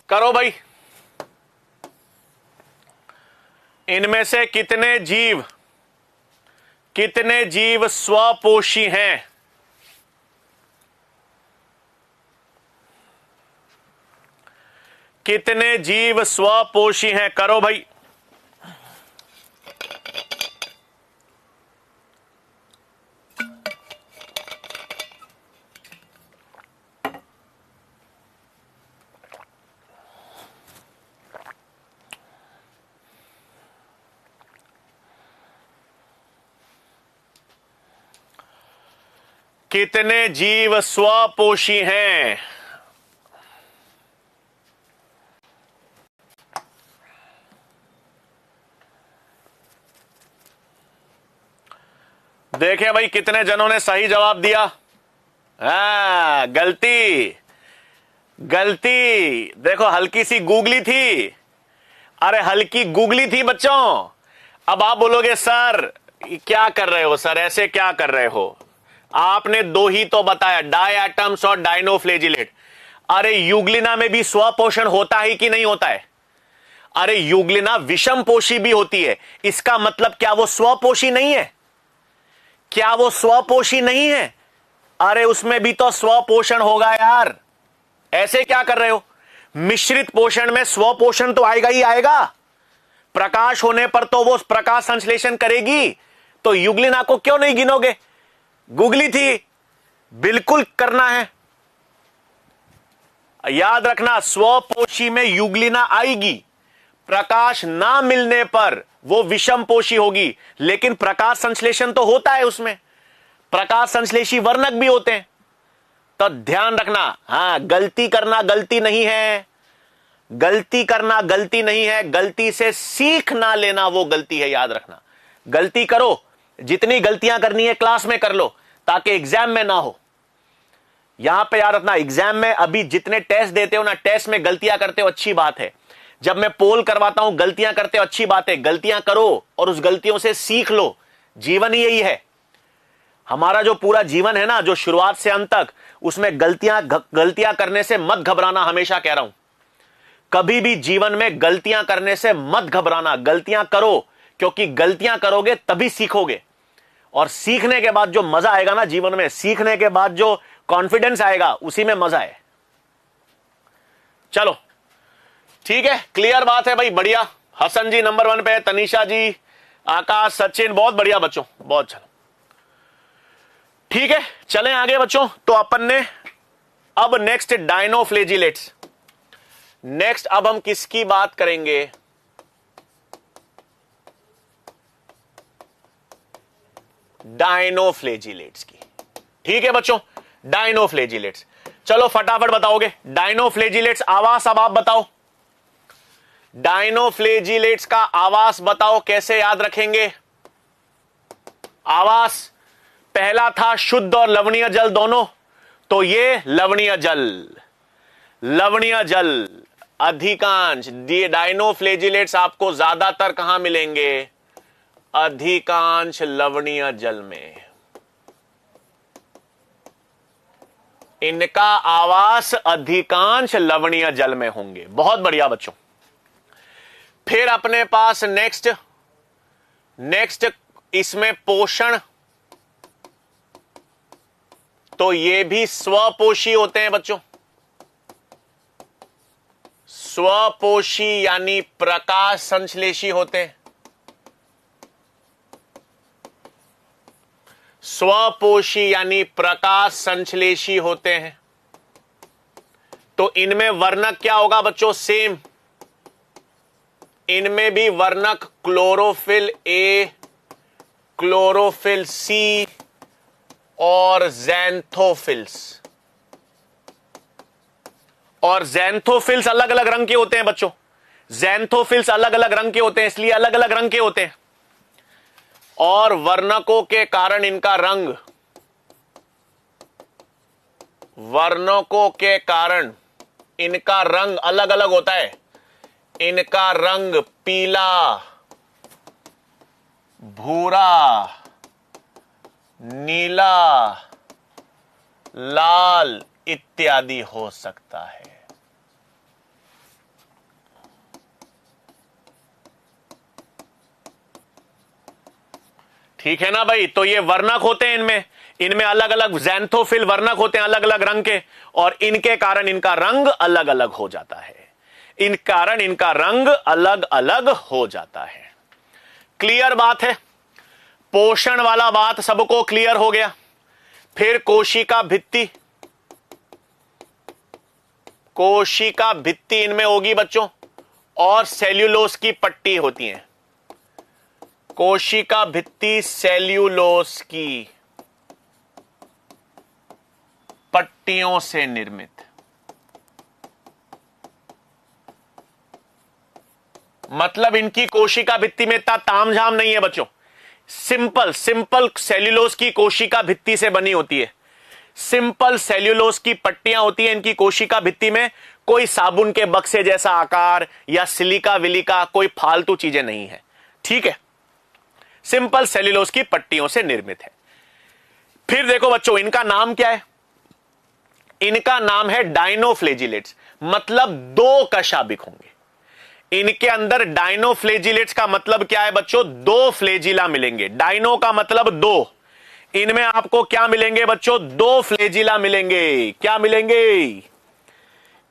करो भाई। इनमें से कितने जीव स्वपोषी हैं? कितने जीव स्वपोषी हैं? करो भाई। कितने जीव स्वपोषी हैं? देखें भाई कितने जनों ने सही जवाब दिया। गलती देखो, हल्की सी गूगली थी। अरे हल्की गूगली थी बच्चों। अब आप बोलोगे सर क्या कर रहे हो, सर ऐसे क्या कर रहे हो? आपने दो ही तो बताया, डाई एटम्स और डायनोफ्लेजिलेट। अरे यूग्लिना में भी स्वपोषण होता है कि नहीं होता है? अरे यूग्लिना विषम पोषी भी होती है। इसका मतलब क्या वो स्वपोषी नहीं है? क्या वो स्वपोषी नहीं है? अरे उसमें भी तो स्वपोषण होगा यार। ऐसे क्या कर रहे हो? मिश्रित पोषण में स्वपोषण तो आएगा ही आएगा। प्रकाश होने पर तो वो प्रकाश संश्लेषण करेगी। तो यूग्लिना को क्यों नहीं गिनोगे? गूगली थी, बिल्कुल करना है। याद रखना, स्वपोषी में यूग्लिना आएगी। प्रकाश ना मिलने पर वो विषम पोषी होगी, लेकिन प्रकाश संश्लेषण तो होता है उसमें। प्रकाश संश्लेषी वर्णक भी होते हैं। तो ध्यान रखना, गलती करना गलती नहीं है। गलती करना गलती नहीं है, गलती से सीख ना लेना वो गलती है। याद रखना, गलती करो, जितनी गलतियां करनी है क्लास में कर लो, ताकि एग्जाम में ना हो। यहां पे याद रखना, एग्जाम में अभी जितने टेस्ट देते हो ना, टेस्ट में गलतियां करते हो अच्छी बात है। जब मैं पोल करवाता हूं गलतियां करते हो अच्छी बात है। गलतियां करो और उस गलतियों से सीख लो। जीवन ही यही है। हमारा जो पूरा जीवन है ना, जो शुरुआत से अंत तक, उसमें गलतियां करने से मत घबराना। हमेशा कह रहा हूं, कभी भी जीवन में गलतियां करने से मत घबराना। गलतियां करो, क्योंकि गलतियां करोगे तभी सीखोगे। और सीखने के बाद जो मजा आएगा ना जीवन में, सीखने के बाद जो कॉन्फिडेंस आएगा, उसी में मजा है। चलो ठीक है, क्लियर बात है भाई, बढ़िया। हसन जी नंबर 1 पे, तनीषा जी, आकाश, सचिन, बहुत बढ़िया बच्चों, बहुत। चलो ठीक है, चलें आगे बच्चों। तो अपन ने अब नेक्स्ट डायनोफ्लेजिलेट्स। नेक्स्ट अब हम किसकी बात करेंगे? डायनोफ्लेजिलेट्स की। ठीक है बच्चों, डायनोफ्लेजिलेट्स। चलो फटाफट बताओगे डायनोफ्लेजिलेट्स आवास। अब आप बताओ, डायनोफ्लेजिलेट्स का आवास बताओ, कैसे याद रखेंगे? आवास पहला था शुद्ध और लवणीय जल दोनों, तो ये लवणीय जल। लवणीय जल अधिकांश डायनोफ्लेजिलेट्स आपको ज्यादातर कहां मिलेंगे? अधिकांश लवणीय जल में। इनका आवास अधिकांश लवणीय जल में होंगे। बहुत बढ़िया बच्चों। फिर अपने पास नेक्स्ट इसमें पोषण, तो ये भी स्वपोषी होते हैं बच्चों। स्वपोषी यानी प्रकाश संश्लेषी होते हैं। स्वपोषी यानी प्रकाश संश्लेषी होते हैं। तो इनमें वर्णक क्या होगा बच्चों? सेम। इनमें भी वर्णक क्लोरोफिल ए, क्लोरोफिल सी और ज़ैंथोफिल्स। और ज़ैंथोफिल्स अलग अलग रंग के होते हैं बच्चों। ज़ैंथोफिल्स अलग अलग रंग के होते हैं, इसलिए अलग अलग रंग के होते हैं। और वर्णकों के कारण इनका रंग, वर्णकों के कारण इनका रंग अलग अलग होता है। इनका रंग पीला, भूरा, नीला, लाल इत्यादि हो सकता है। ठीक है ना भाई। तो ये वर्णक होते हैं, इनमें इनमें अलग अलग ज़ैंथोफिल वर्णक होते हैं अलग अलग रंग के, और इनके कारण इनका रंग अलग अलग हो जाता है। इन कारण इनका रंग अलग अलग हो जाता है। क्लियर बात है? पोषण वाला बात सबको क्लियर हो गया। फिर कोशिका भित्ति, कोशिका भित्ति इनमें होगी बच्चों, और सेल्यूलोज की पट्टी होती है। कोशिका भित्ति सेल्यूलोज की पट्टियों से निर्मित। मतलब इनकी कोशिका भित्ति में इतना तामझाम नहीं है बच्चों। सिंपल सिंपल सेल्यूलोज की कोशिका भित्ति से बनी होती है। सिंपल सेल्यूलोज की पट्टियां होती है इनकी कोशिका भित्ति में। कोई साबुन के बक्से जैसा आकार या सिलिका विलिका कोई फालतू चीजें नहीं है। ठीक है, सिंपल सेल्यूलोज की पट्टियों से निर्मित है। फिर देखो बच्चों, इनका नाम क्या है? इनका नाम है डायनोफ्लेजिलेट्स, मतलब दो कशाभिक होंगे इनके अंदर। डायनोफ्लेजिलेट्स का मतलब क्या है बच्चों? दो फ्लेजिला मिलेंगे। डायनो का मतलब दो, इनमें आपको क्या मिलेंगे बच्चों? दो फ्लेजिला मिलेंगे। क्या मिलेंगे?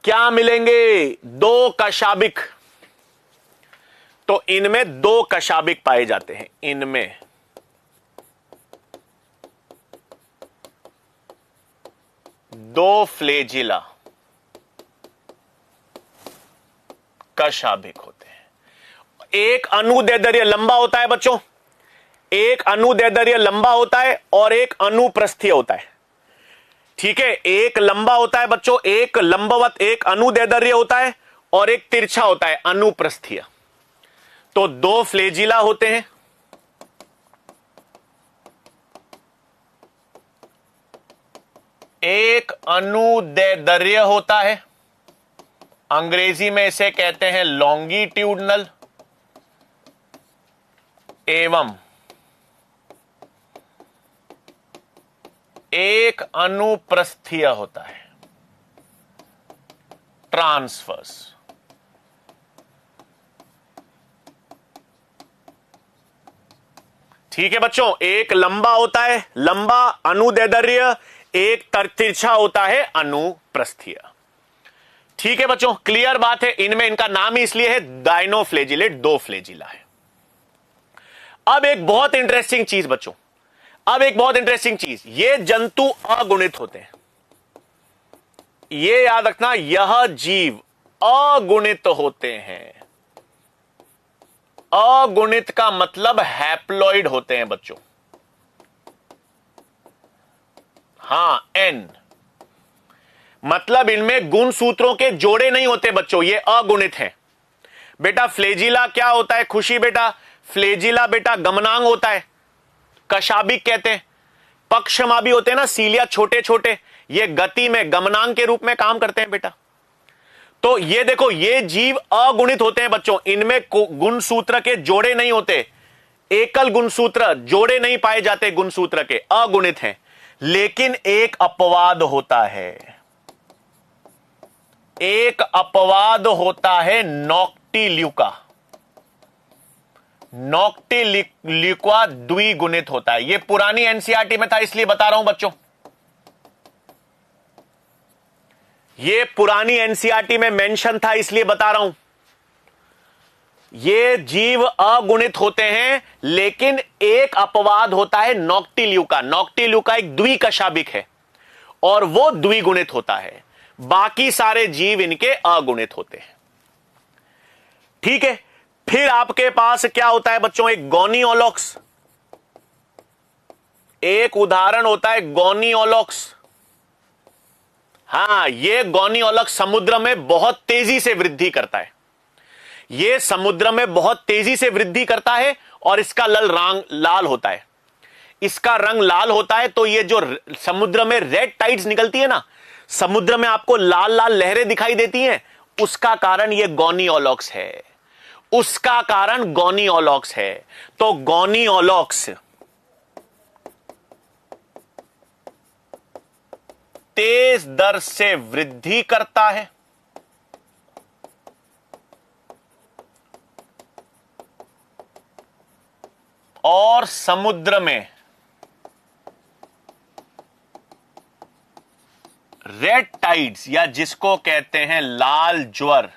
क्या मिलेंगे? दो कशाभिक। तो इनमें दो कशाभिक पाए जाते हैं। इनमें दो फ्लेजिला कशाभिक होते हैं। एक अनुदैर्ध्य लंबा होता है बच्चों, एक अनुदैर्ध्य लंबा होता है और एक अनुप्रस्थीय होता है। ठीक है, एक लंबा होता है बच्चों, एक लंबवत, एक अनुदैर्ध्य होता है, और एक तिरछा होता है अनुप्रस्थीय। तो दो फ्लेजिला होते हैं। एक अनुदैर्ध्य होता है, अंग्रेजी में इसे कहते हैं लॉन्गिट्यूडनल, एवं एक अनुप्रस्थीय होता है ट्रांसवर्स। ठीक है बच्चों, एक लंबा होता है लंबा अनुदैर्ध्य, एक तिरछा होता है अनुप्रस्थीय। ठीक है बच्चों, क्लियर बात है। इनमें इनका नाम ही इसलिए है डायनोफ्लेजिलेट, दो फ्लेजिला है। अब एक बहुत इंटरेस्टिंग चीज बच्चों, अब एक बहुत इंटरेस्टिंग चीज, ये जंतु अगुणित होते हैं। ये याद रखना, यह जीव अगुणित होते हैं। अगुणित का मतलब हैप्लॉइड होते हैं बच्चों। हां, एन मतलब इनमें गुण सूत्रों के जोड़े नहीं होते बच्चों, ये अगुणित हैं। बेटा फ्लेजिला क्या होता है? खुशी बेटा, फ्लेजिला बेटा गमनांग होता है, कशाभिक कहते हैं। पक्षमा भी होते हैं ना, सीलिया छोटे छोटे, ये गति में गमनांग के रूप में काम करते हैं बेटा। तो ये देखो, ये जीव अगुणित होते हैं बच्चों, इनमें गुण सूत्र के जोड़े नहीं होते, एकल गुण सूत्र, जोड़े नहीं पाए जाते गुण सूत्र के, अगुणित हैं। लेकिन एक अपवाद होता है, एक अपवाद होता है नॉक्टिल्यूका। नॉक्टिल्यूका द्विगुणित होता है। यह पुरानी एनसीईआरटी में था इसलिए बता रहा हूं बच्चों, यह पुरानी एनसीईआरटी में मेंशन था इसलिए बता रहा हूं। ये जीव अगुणित होते हैं, लेकिन एक अपवाद होता है नॉक्टिल्यूका। नॉक्टिल्यूका एक द्विकशाभिक है और वो द्विगुणित होता है। बाकी सारे जीव इनके अगुणित होते हैं। ठीक है, फिर आपके पास क्या होता है बच्चों? एक गोनियोलॉक्स, एक उदाहरण होता है गोनियोलॉक्स। हां, ये गोनियोलॉक्स समुद्र में बहुत तेजी से वृद्धि करता है। यह समुद्र में बहुत तेजी से वृद्धि करता है और इसका रंग लाल होता है। इसका रंग लाल होता है, तो ये जो समुद्र में रेड टाइड्स निकलती है ना, समुद्र में आपको लाल लाल लहरें दिखाई देती हैं, उसका कारण ये गोनियोलॉक्स है। उसका कारण गोनियोलॉक्स है। तो गोनियोलॉक्स तेज दर से वृद्धि करता है और समुद्र में रेड टाइड्स या जिसको कहते हैं लाल ज्वर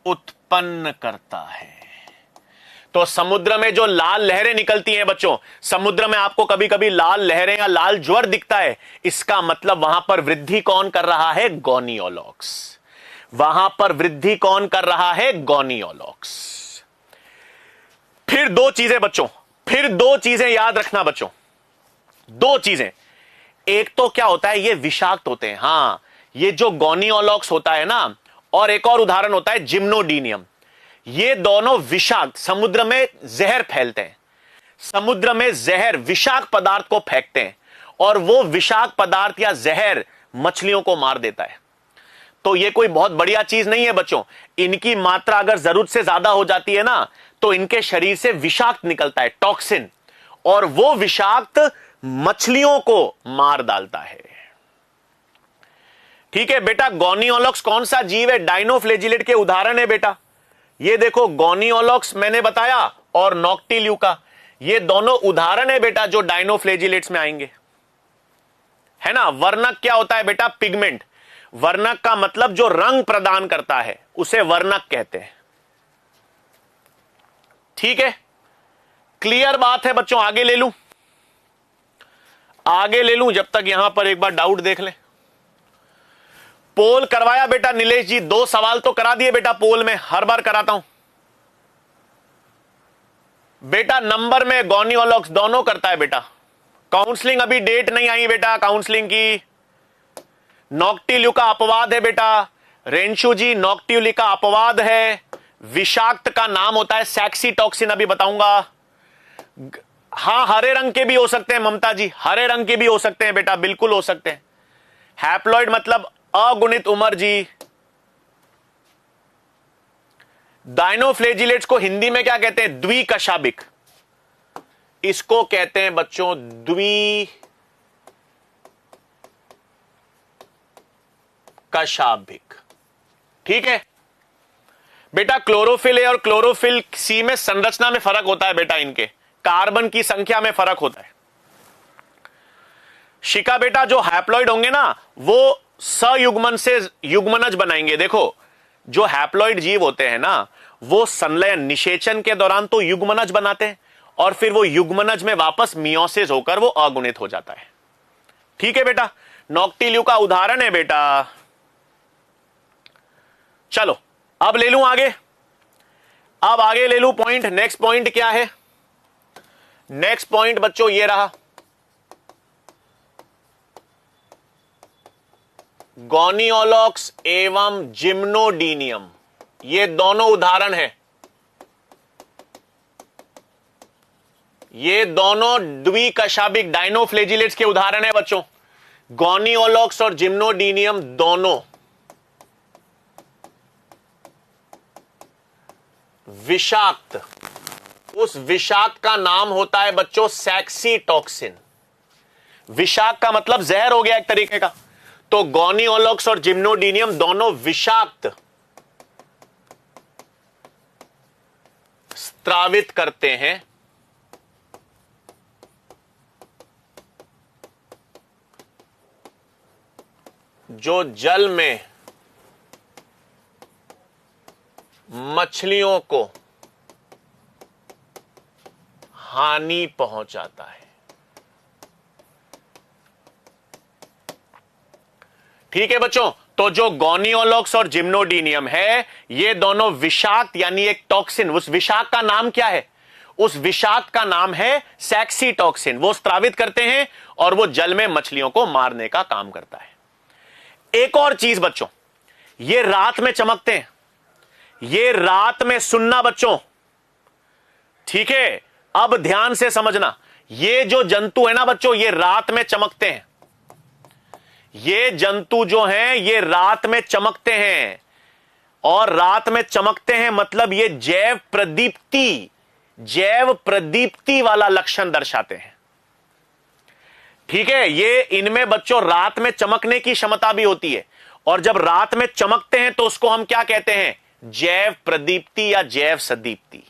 उत्पन्न करता है। तो समुद्र में जो लाल लहरें निकलती हैं बच्चों, समुद्र में आपको कभी कभी लाल लहरें या लाल ज्वर दिखता है, इसका मतलब वहां पर वृद्धि कौन कर रहा है? गोनियोलॉक्स। वहां पर वृद्धि कौन कर रहा है? गोनियोलॉक्स। फिर दो चीजें बच्चों, फिर दो चीजें याद रखना बच्चों, दो चीजें। एक तो क्या होता है, ये विषाक्त होते हैं, हां, ये जो गोनियोलॉक्स होता है ना, और एक और उदाहरण होता है जिम्नोडीनियम। ये दोनों विषाक्त, समुद्र में जहर फैलते हैं, समुद्र में जहर विषाक्त पदार्थ को फेंकते हैं, और वो विषाक्त पदार्थ या जहर मछलियों को मार देता है। तो ये कोई बहुत बढ़िया चीज नहीं है बच्चों। इनकी मात्रा अगर जरूरत से ज्यादा हो जाती है ना, तो इनके शरीर से विषाक्त निकलता है, टॉक्सिन, और वो विषाक्त मछलियों को मार डालता है। ठीक है बेटा, गोनियोलॉक्स कौन सा जीव है? डायनोफ्लेजिलेट के उदाहरण है बेटा। ये देखो, गोनियोलॉक्स मैंने बताया, और नॉक्टिल्यूका, ये दोनों उदाहरण है बेटा जो डायनोफ्लेजिलेट्स में आएंगे, है ना। वर्णक क्या होता है बेटा? पिगमेंट। वर्णक का मतलब जो रंग प्रदान करता है उसे वर्णक कहते हैं। ठीक है, क्लियर बात है बच्चों? आगे ले लूं, आगे ले लूं, जब तक यहां पर एक बार डाउट देख लें। पोल करवाया बेटा नीलेश जी, दो सवाल तो करा दिए बेटा पोल में, हर बार कराता हूं बेटा। नंबर में गोनियोलॉक्स दोनों करता है बेटा। काउंसलिंग अभी डेट नहीं आई बेटा काउंसलिंग की। नॉक्टिल्यूका अपवाद है बेटा, रेंशु जी, नॉक्टिल्यूका अपवाद है। विषाक्त का नाम होता है सैक्सीटॉक्सिन, अभी बताऊंगा। हां, हरे रंग के भी हो सकते हैं ममता जी, हरे रंग के भी हो सकते हैं बेटा, बिल्कुल हो सकते हैं। हैप्लॉइड मतलब अगुणित उम्र जी। डायनोफ्लेजिलेट्स को हिंदी में क्या कहते हैं? द्विकशाभिक। इसको कहते हैं बच्चों द्विकशाभिक। ठीक है बेटा, क्लोरोफिल ए और क्लोरोफिल सी में संरचना में फर्क होता है बेटा, इनके कार्बन की संख्या में फर्क होता है। शिका बेटा, जो हैप्लॉइड होंगे ना वो सयुग्मन से युग्मनज बनाएंगे। देखो, जो हैप्लॉइड जीव होते हैं ना, वो संलयन निषेचन के दौरान तो युग्मनज बनाते हैं, और फिर वो युग्मनज में वापस मियोसिस होकर वो अगुणित हो जाता है। ठीक है बेटा, नॉक्टिल्यू का उदाहरण है बेटा। चलो अब ले लूं आगे, अब आगे ले लूं पॉइंट। नेक्स्ट पॉइंट क्या है? नेक्स्ट पॉइंट बच्चों ये रहा, गोनियोलॉक्स एवं जिम्नोडीनियम, ये दोनों उदाहरण है, ये दोनों द्विकशाभिक डायनोफ्लेजिलेट्स के उदाहरण है बच्चों। गोनियोलॉक्स और जिम्नोडीनियम दोनों विषाक्त, उस विषाक्त का नाम होता है बच्चों सैक्सीटॉक्सिन। विषाक्त का मतलब जहर हो गया एक तरीके का। तो गोनियोलॉक्स और जिम्नोडीनियम दोनों विषाक्त स्त्रावित करते हैं जो जल में मछलियों को हानि पहुंचाता है। ठीक है बच्चों, तो जो गोनियोलॉक्स और जिम्नोडीनियम है, ये दोनों विषाक्त यानी एक टॉक्सिन, उस विषाक्त का नाम क्या है? उस विषाक्त का नाम है सैक्सीटॉक्सिन। वो स्त्रावित करते हैं और वो जल में मछलियों को मारने का काम करता है। एक और चीज बच्चों, ये रात में चमकते हैं, ये रात में सुनना बच्चों, ठीक है। अब ध्यान से समझना, ये जो जंतु है ना बच्चों, ये रात में चमकते हैं। ये जंतु जो हैं ये रात में चमकते हैं, और रात में चमकते हैं मतलब ये जैव प्रदीप्ति वाला लक्षण दर्शाते हैं। ठीक है, ये इनमें बच्चों रात में चमकने की क्षमता भी होती है, और जब रात में चमकते हैं तो उसको हम क्या कहते हैं? जैव प्रदीप्ति या जैव सदीप्ति।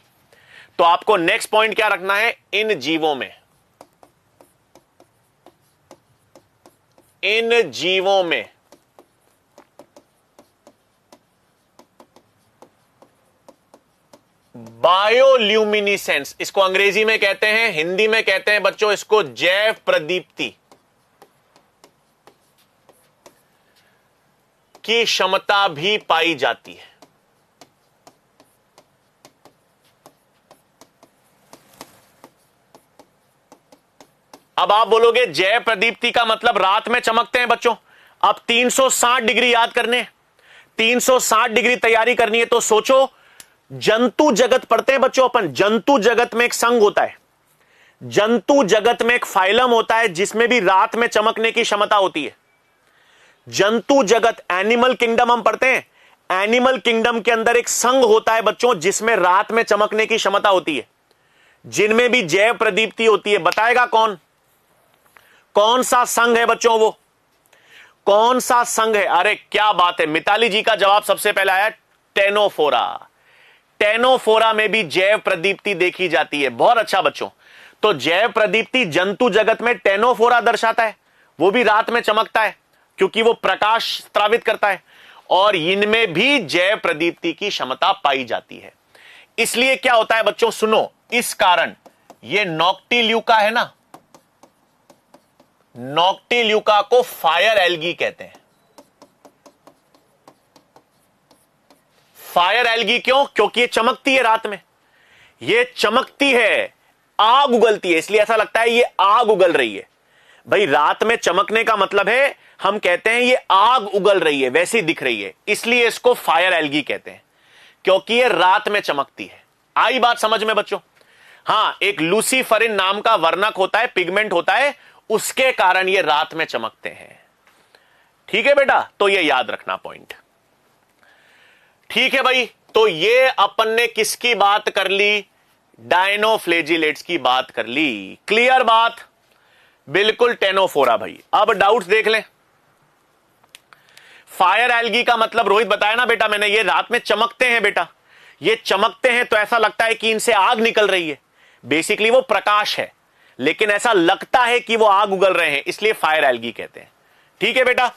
तो आपको नेक्स्ट पॉइंट क्या रखना है, इन जीवों में, इन जीवों में बायोल्यूमिनिसेंस, इसको अंग्रेजी में कहते हैं, हिंदी में कहते हैं बच्चों इसको जैव प्रदीप्ति की क्षमता भी पाई जाती है। अब आप बोलोगे जैव प्रदीप्ति का मतलब रात में चमकते हैं बच्चों। अब 360 डिग्री याद करने, 360 डिग्री तैयारी करनी है, तो सोचो जंतु जगत पढ़ते हैं बच्चों अपन। जंतु जगत में एक संघ होता है, जंतु जगत में एक फाइलम होता है जिसमें भी रात में चमकने की क्षमता होती है। जंतु जगत, एनिमल किंगडम हम पढ़ते हैं, एनिमल किंगडम के अंदर एक संघ होता है बच्चों जिसमें रात में चमकने की क्षमता होती है, जिनमें भी जैव प्रदीप्ति होती है। बताएगा कौन, कौन सा संघ है बच्चों वो, कौन सा संघ है? अरे क्या बात है, मिताली जी का जवाब सबसे पहले आया, टेनोफोरा। टेनोफोरा में भी जैव प्रदीप्ति देखी जाती है। बहुत अच्छा बच्चों, तो जैव प्रदीप्ति जंतु जगत में टेनोफोरा दर्शाता है, वो भी रात में चमकता है क्योंकि वो प्रकाश स्रावित करता है, और इनमें भी जैव प्रदीप्ति की क्षमता पाई जाती है। इसलिए क्या होता है बच्चों, सुनो, इस कारण ये नॉक्टिल्यूका है ना, नॉक्टिल्यूका को फायर एल्गी कहते हैं। फायर एल्गी क्यों? क्योंकि ये चमकती है रात में, ये चमकती है, आग उगलती है, इसलिए ऐसा लगता है ये आग उगल रही है। भाई रात में चमकने का मतलब है, हम कहते हैं ये आग उगल रही है, वैसी दिख रही है, इसलिए इसको फायर एल्गी कहते हैं, क्योंकि ये रात में चमकती है। आई बात समझ में बच्चों? हां, एक लूसीफरिन नाम का वर्णक होता है, पिगमेंट होता है, उसके कारण ये रात में चमकते हैं। ठीक है बेटा, तो ये याद रखना पॉइंट। ठीक है भाई, तो ये अपन ने किसकी बात कर ली, डायनोफ्लेजिलेट्स की बात कर ली। क्लियर बात? बिल्कुल टेनोफोरा। भाई अब डाउट्स देख लें। फायर एल्गी का मतलब रोहित बताया ना बेटा मैंने, ये रात में चमकते हैं बेटा, ये चमकते हैं तो ऐसा लगता है कि इनसे आग निकल रही है, बेसिकली वो प्रकाश है, लेकिन ऐसा लगता है कि वो आग उगल रहे हैं, इसलिए फायर एल्गी कहते हैं। ठीक है बेटा,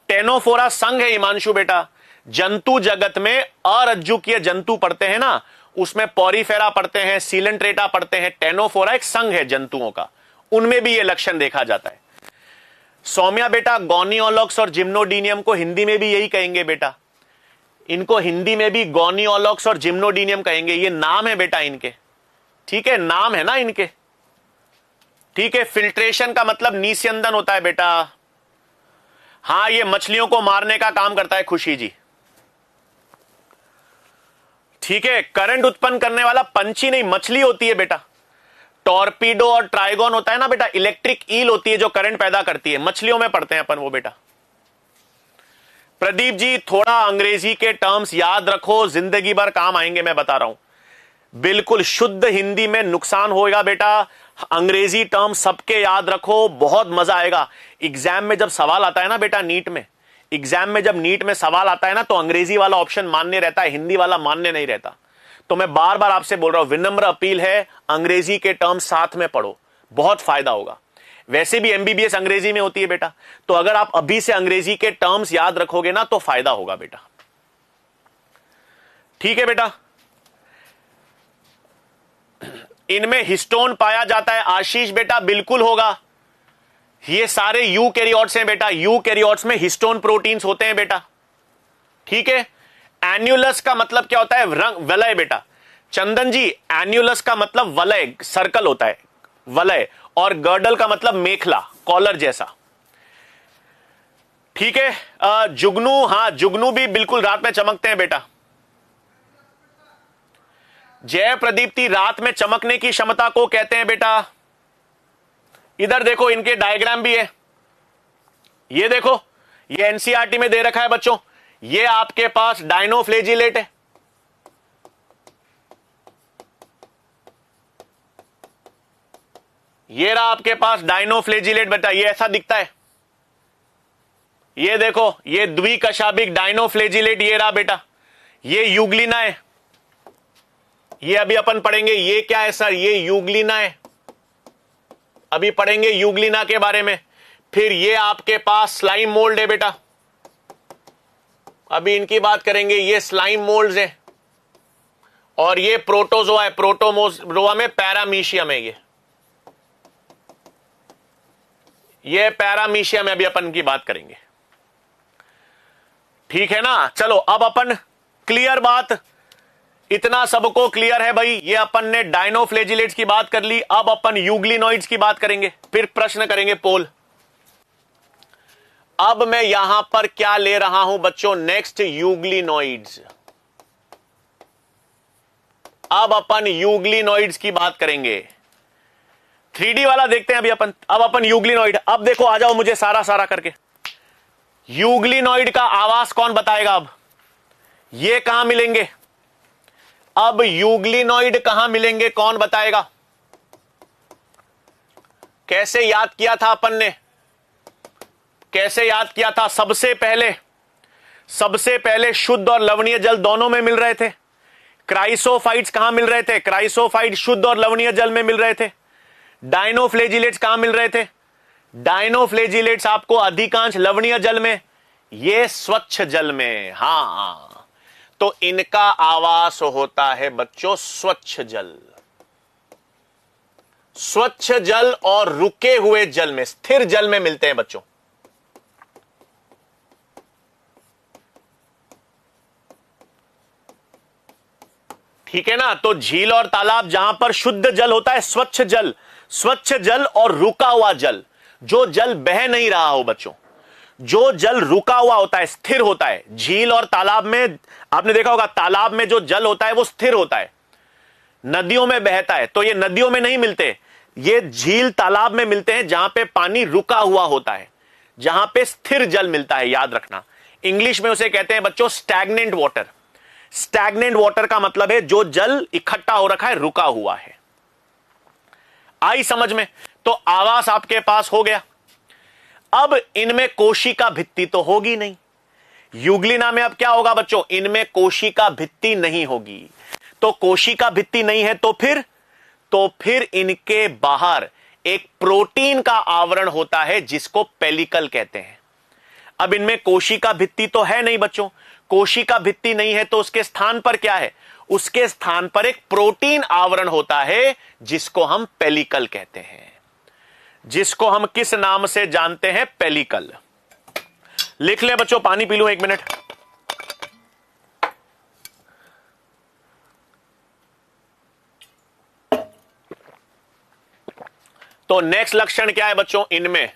टेनोफोरा संघ है हिमांशु बेटा। जंतु जगत में अरज्जुकीय जंतु पढ़ते हैं ना, उसमें पॉरीफेरा पढ़ते हैं, सीलेंट्रेटा पढ़ते हैं, टेनोफोरा एक संघ है जंतुओं का, उनमें भी यह लक्षण देखा जाता है। सौम्या बेटा, गोनियोलॉक्स और जिम्नोडीनियम को हिंदी में भी यही कहेंगे बेटा, इनको हिंदी में भी गोनियोलॉक्स और जिम्नोडीनियम कहेंगे, ये नाम है बेटा इनके। ठीक है, नाम है ना इनके। ठीक है, फिल्ट्रेशन का मतलब निस्यंदन होता है बेटा। हां, ये मछलियों को मारने का काम करता है खुशी जी। ठीक है, करंट उत्पन्न करने वाला पंछी नहीं, मछली होती है बेटा। टॉर्पीडो और ट्राइगोन होता है ना बेटा, इलेक्ट्रिक ईल होती है जो करंट पैदा करती है, मछलियों में पढ़ते हैं अपन वो बेटा। प्रदीप जी थोड़ा अंग्रेजी के टर्म्स याद रखो, जिंदगी भर काम आएंगे, मैं बता रहा हूं। बिल्कुल शुद्ध हिंदी में नुकसान होगा बेटा, अंग्रेजी टर्म सबके याद रखो, बहुत मजा आएगा। एग्जाम में जब सवाल आता है ना बेटा, नीट में, एग्जाम में जब नीट में सवाल आता है ना, तो अंग्रेजी वाला ऑप्शन मान्य रहता है, हिंदी वाला मान्य नहीं रहता। तो मैं बार बार आपसे बोल रहा हूं, विनम्र अपील है, अंग्रेजी के टर्म साथ में पढ़ो, बहुत फायदा होगा। वैसे भी एमबीबीएस अंग्रेजी में होती है बेटा, तो अगर आप अभी से अंग्रेजी के टर्म्स याद रखोगे ना तो फायदा होगा बेटा। ठीक है बेटा, इनमें हिस्टोन पाया जाता है आशीष बेटा, बिल्कुल होगा। ये सारे यूकैरियोट्स हैं बेटा, यूकैरियोट्स में हिस्टोन प्रोटीन्स होते हैं बेटा। ठीक है, एन्युलस का मतलब क्या होता है, रंग, वलय बेटा। चंदन जी, एन्युलस का मतलब वलय, सर्कल होता है, वलय, और गर्डल का मतलब मेखला, कॉलर जैसा। ठीक है, जुगनू, हां जुगनू भी बिल्कुल रात में चमकते हैं बेटा। जय प्रदीप्ति रात में चमकने की क्षमता को कहते हैं बेटा। इधर देखो, इनके डायग्राम भी है, ये देखो, ये एनसीईआरटी में दे रखा है बच्चों। ये आपके पास डायनोफ्लेजिलेट है, ये रहा आपके पास डायनोफ्लेजिलेट बेटा, ये ऐसा दिखता है। ये देखो, ये द्विकशाभिक डायनोफ्लेजिलेट, ये रहा बेटा, ये यूग्लिना है, ये अभी अपन पढ़ेंगे। ये क्या है सर? ये यूग्लिना है, अभी पढ़ेंगे यूग्लिना के बारे में। फिर ये आपके पास स्लाइम मोल्ड है बेटा, अभी इनकी बात करेंगे। ये स्लाइम मोल्ड्स है, और ये प्रोटोजोआ है, प्रोटोमोजोआ में पैरामीशियम है। ये पैरामीशियम है, अभी अपन की बात करेंगे। ठीक है ना? चलो अब अपन क्लियर बात, इतना सबको क्लियर है भाई। ये अपन ने डायनोफ्लेजिलेट्स की बात कर ली, अब अपन यूग्लिनोइड्स की बात करेंगे, फिर प्रश्न करेंगे पोल। अब मैं यहां पर क्या ले रहा हूं बच्चों? Next euglenoids. अब अपन यूग्लिनोइड्स की बात करेंगे। 3D वाला देखते हैं अभी अपन। अब अपन यूग्लिनोइड, अब देखो आ जाओ मुझे सारा सारा करके। यूग्लिनोइड का आवास कौन बताएगा? अब ये कहां मिलेंगे? अब यूग्लिनोइड कहां मिलेंगे, कौन बताएगा? कैसे याद किया था अपन ने? कैसे याद किया था? सबसे पहले शुद्ध और लवणीय जल दोनों में मिल रहे थे। क्राइसोफाइट्स कहां मिल रहे थे? क्राइसोफाइट शुद्ध और लवणीय जल में मिल रहे थे। डायनोफ्लेजिलेट्स कहां मिल रहे थे? डायनोफ्लेजिलेट्स आपको अधिकांश लवणीय जल में, ये स्वच्छ जल में। हां, तो इनका आवास होता है बच्चों स्वच्छ जल। स्वच्छ जल और रुके हुए जल में, स्थिर जल में मिलते हैं बच्चों। ठीक है ना? तो झील और तालाब जहां पर शुद्ध जल होता है, स्वच्छ जल और रुका हुआ जल, जो जल बह नहीं रहा हो बच्चों, जो जल रुका हुआ होता है, स्थिर होता है। झील और तालाब में आपने देखा होगा, तालाब में जो जल होता है वो स्थिर होता है, नदियों में बहता है। तो ये नदियों में नहीं मिलते, ये झील तालाब में मिलते हैं, जहां पे पानी रुका हुआ होता है, जहां पे स्थिर जल मिलता है। याद रखना, इंग्लिश में उसे कहते हैं बच्चों स्टैग्नेंट वाटर। स्टैग्नेंट वाटर का मतलब है जो जल इकट्ठा हो रखा है, रुका हुआ है। आई समझ में? तो आवास आपके पास हो गया। अब इनमें कोशिका भित्ति तो होगी नहीं। यूग्लिना में अब क्या होगा बच्चों? इनमें कोशिका भित्ति नहीं होगी। तो कोशिका भित्ति नहीं है तो फिर इनके बाहर एक प्रोटीन का आवरण होता है, जिसको पेलिकल कहते हैं। अब इनमें कोशिका भित्ति तो है नहीं बच्चों, कोशिका भित्ति नहीं है, तो उसके स्थान पर क्या है? उसके स्थान पर एक प्रोटीन आवरण होता है, जिसको हम पेलिकल कहते हैं, जिसको हम किस नाम से जानते हैं? पेलिकल। लिख ले बच्चों, पानी पी लूं 1 मिनट। तो नेक्स्ट लक्षण क्या है बच्चों? इनमें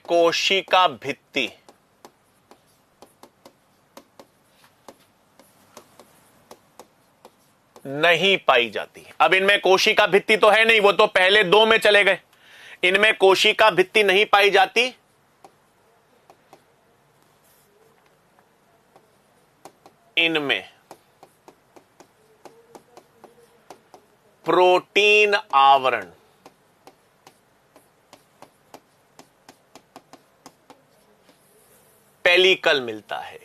कोशिका भित्ति नहीं पाई जाती। अब इनमें कोशिका भित्ति तो है नहीं, वो तो पहले 2 में चले गए। इनमें कोशिका भित्ति नहीं पाई जाती, इनमें प्रोटीन आवरण, पेलिकल मिलता है।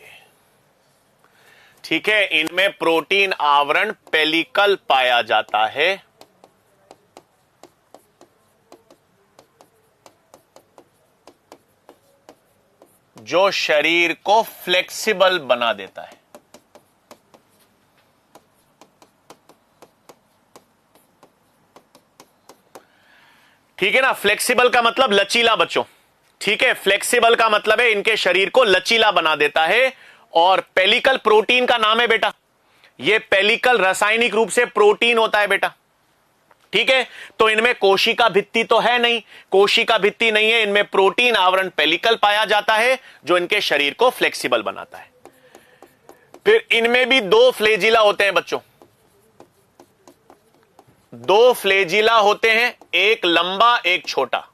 ठीक है, इनमें प्रोटीन आवरण पेलिकल पाया जाता है। जो शरीर को फ्लेक्सिबल बना देता है। ठीक है ना? फ्लेक्सिबल का मतलब लचीला बच्चों। ठीक है, फ्लेक्सिबल का मतलब है इनके शरीर को लचीला बना देता है। और पेलिकल प्रोटीन का नाम है बेटा। ये पेलिकल रासायनिक रूप से प्रोटीन होता है बेटा। ठीक है, तो इनमें कोशिका भित्ति तो है नहीं, कोशिका भित्ति नहीं है, इनमें प्रोटीन आवरण पेलिकल पाया जाता है, जो इनके शरीर को फ्लेक्सिबल बनाता है। फिर इनमें भी 2 फ्लेजिला होते हैं बच्चों। 2 फ्लेजिला होते हैं, एक लंबा एक छोटा।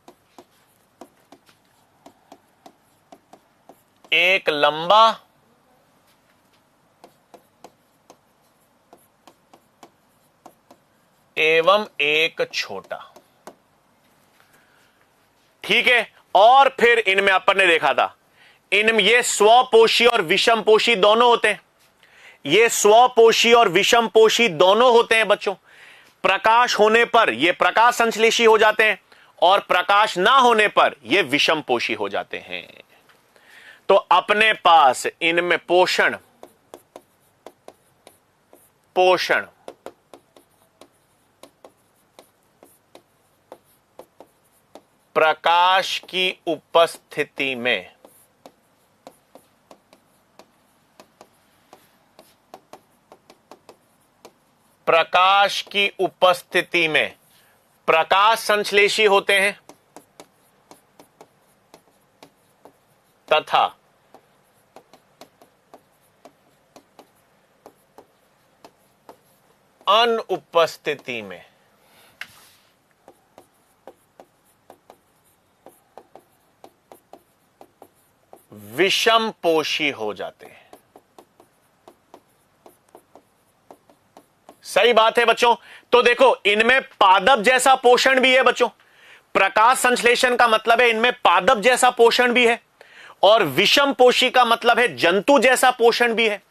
एक लंबा एवं एक छोटा। ठीक है। और फिर इनमें अपन ने देखा था, इनमें ये स्वपोषी और विषमपोषी दोनों होते हैं। ये स्वपोषी और विषमपोषी दोनों होते हैं बच्चों। प्रकाश होने पर ये प्रकाश संश्लेषी हो जाते हैं और प्रकाश ना होने पर ये विषमपोषी हो जाते हैं। तो अपने पास इनमें पोषण प्रकाश की उपस्थिति में प्रकाश संश्लेषी होते हैं तथा अनुपस्थिति में विषमपोषी हो जाते हैं। सही बात है बच्चों। तो देखो, इनमें पादप जैसा पोषण भी है बच्चों। प्रकाश संश्लेषण का मतलब है इनमें पादप जैसा पोषण भी है, और विषमपोषी का मतलब है जंतु जैसा पोषण भी है।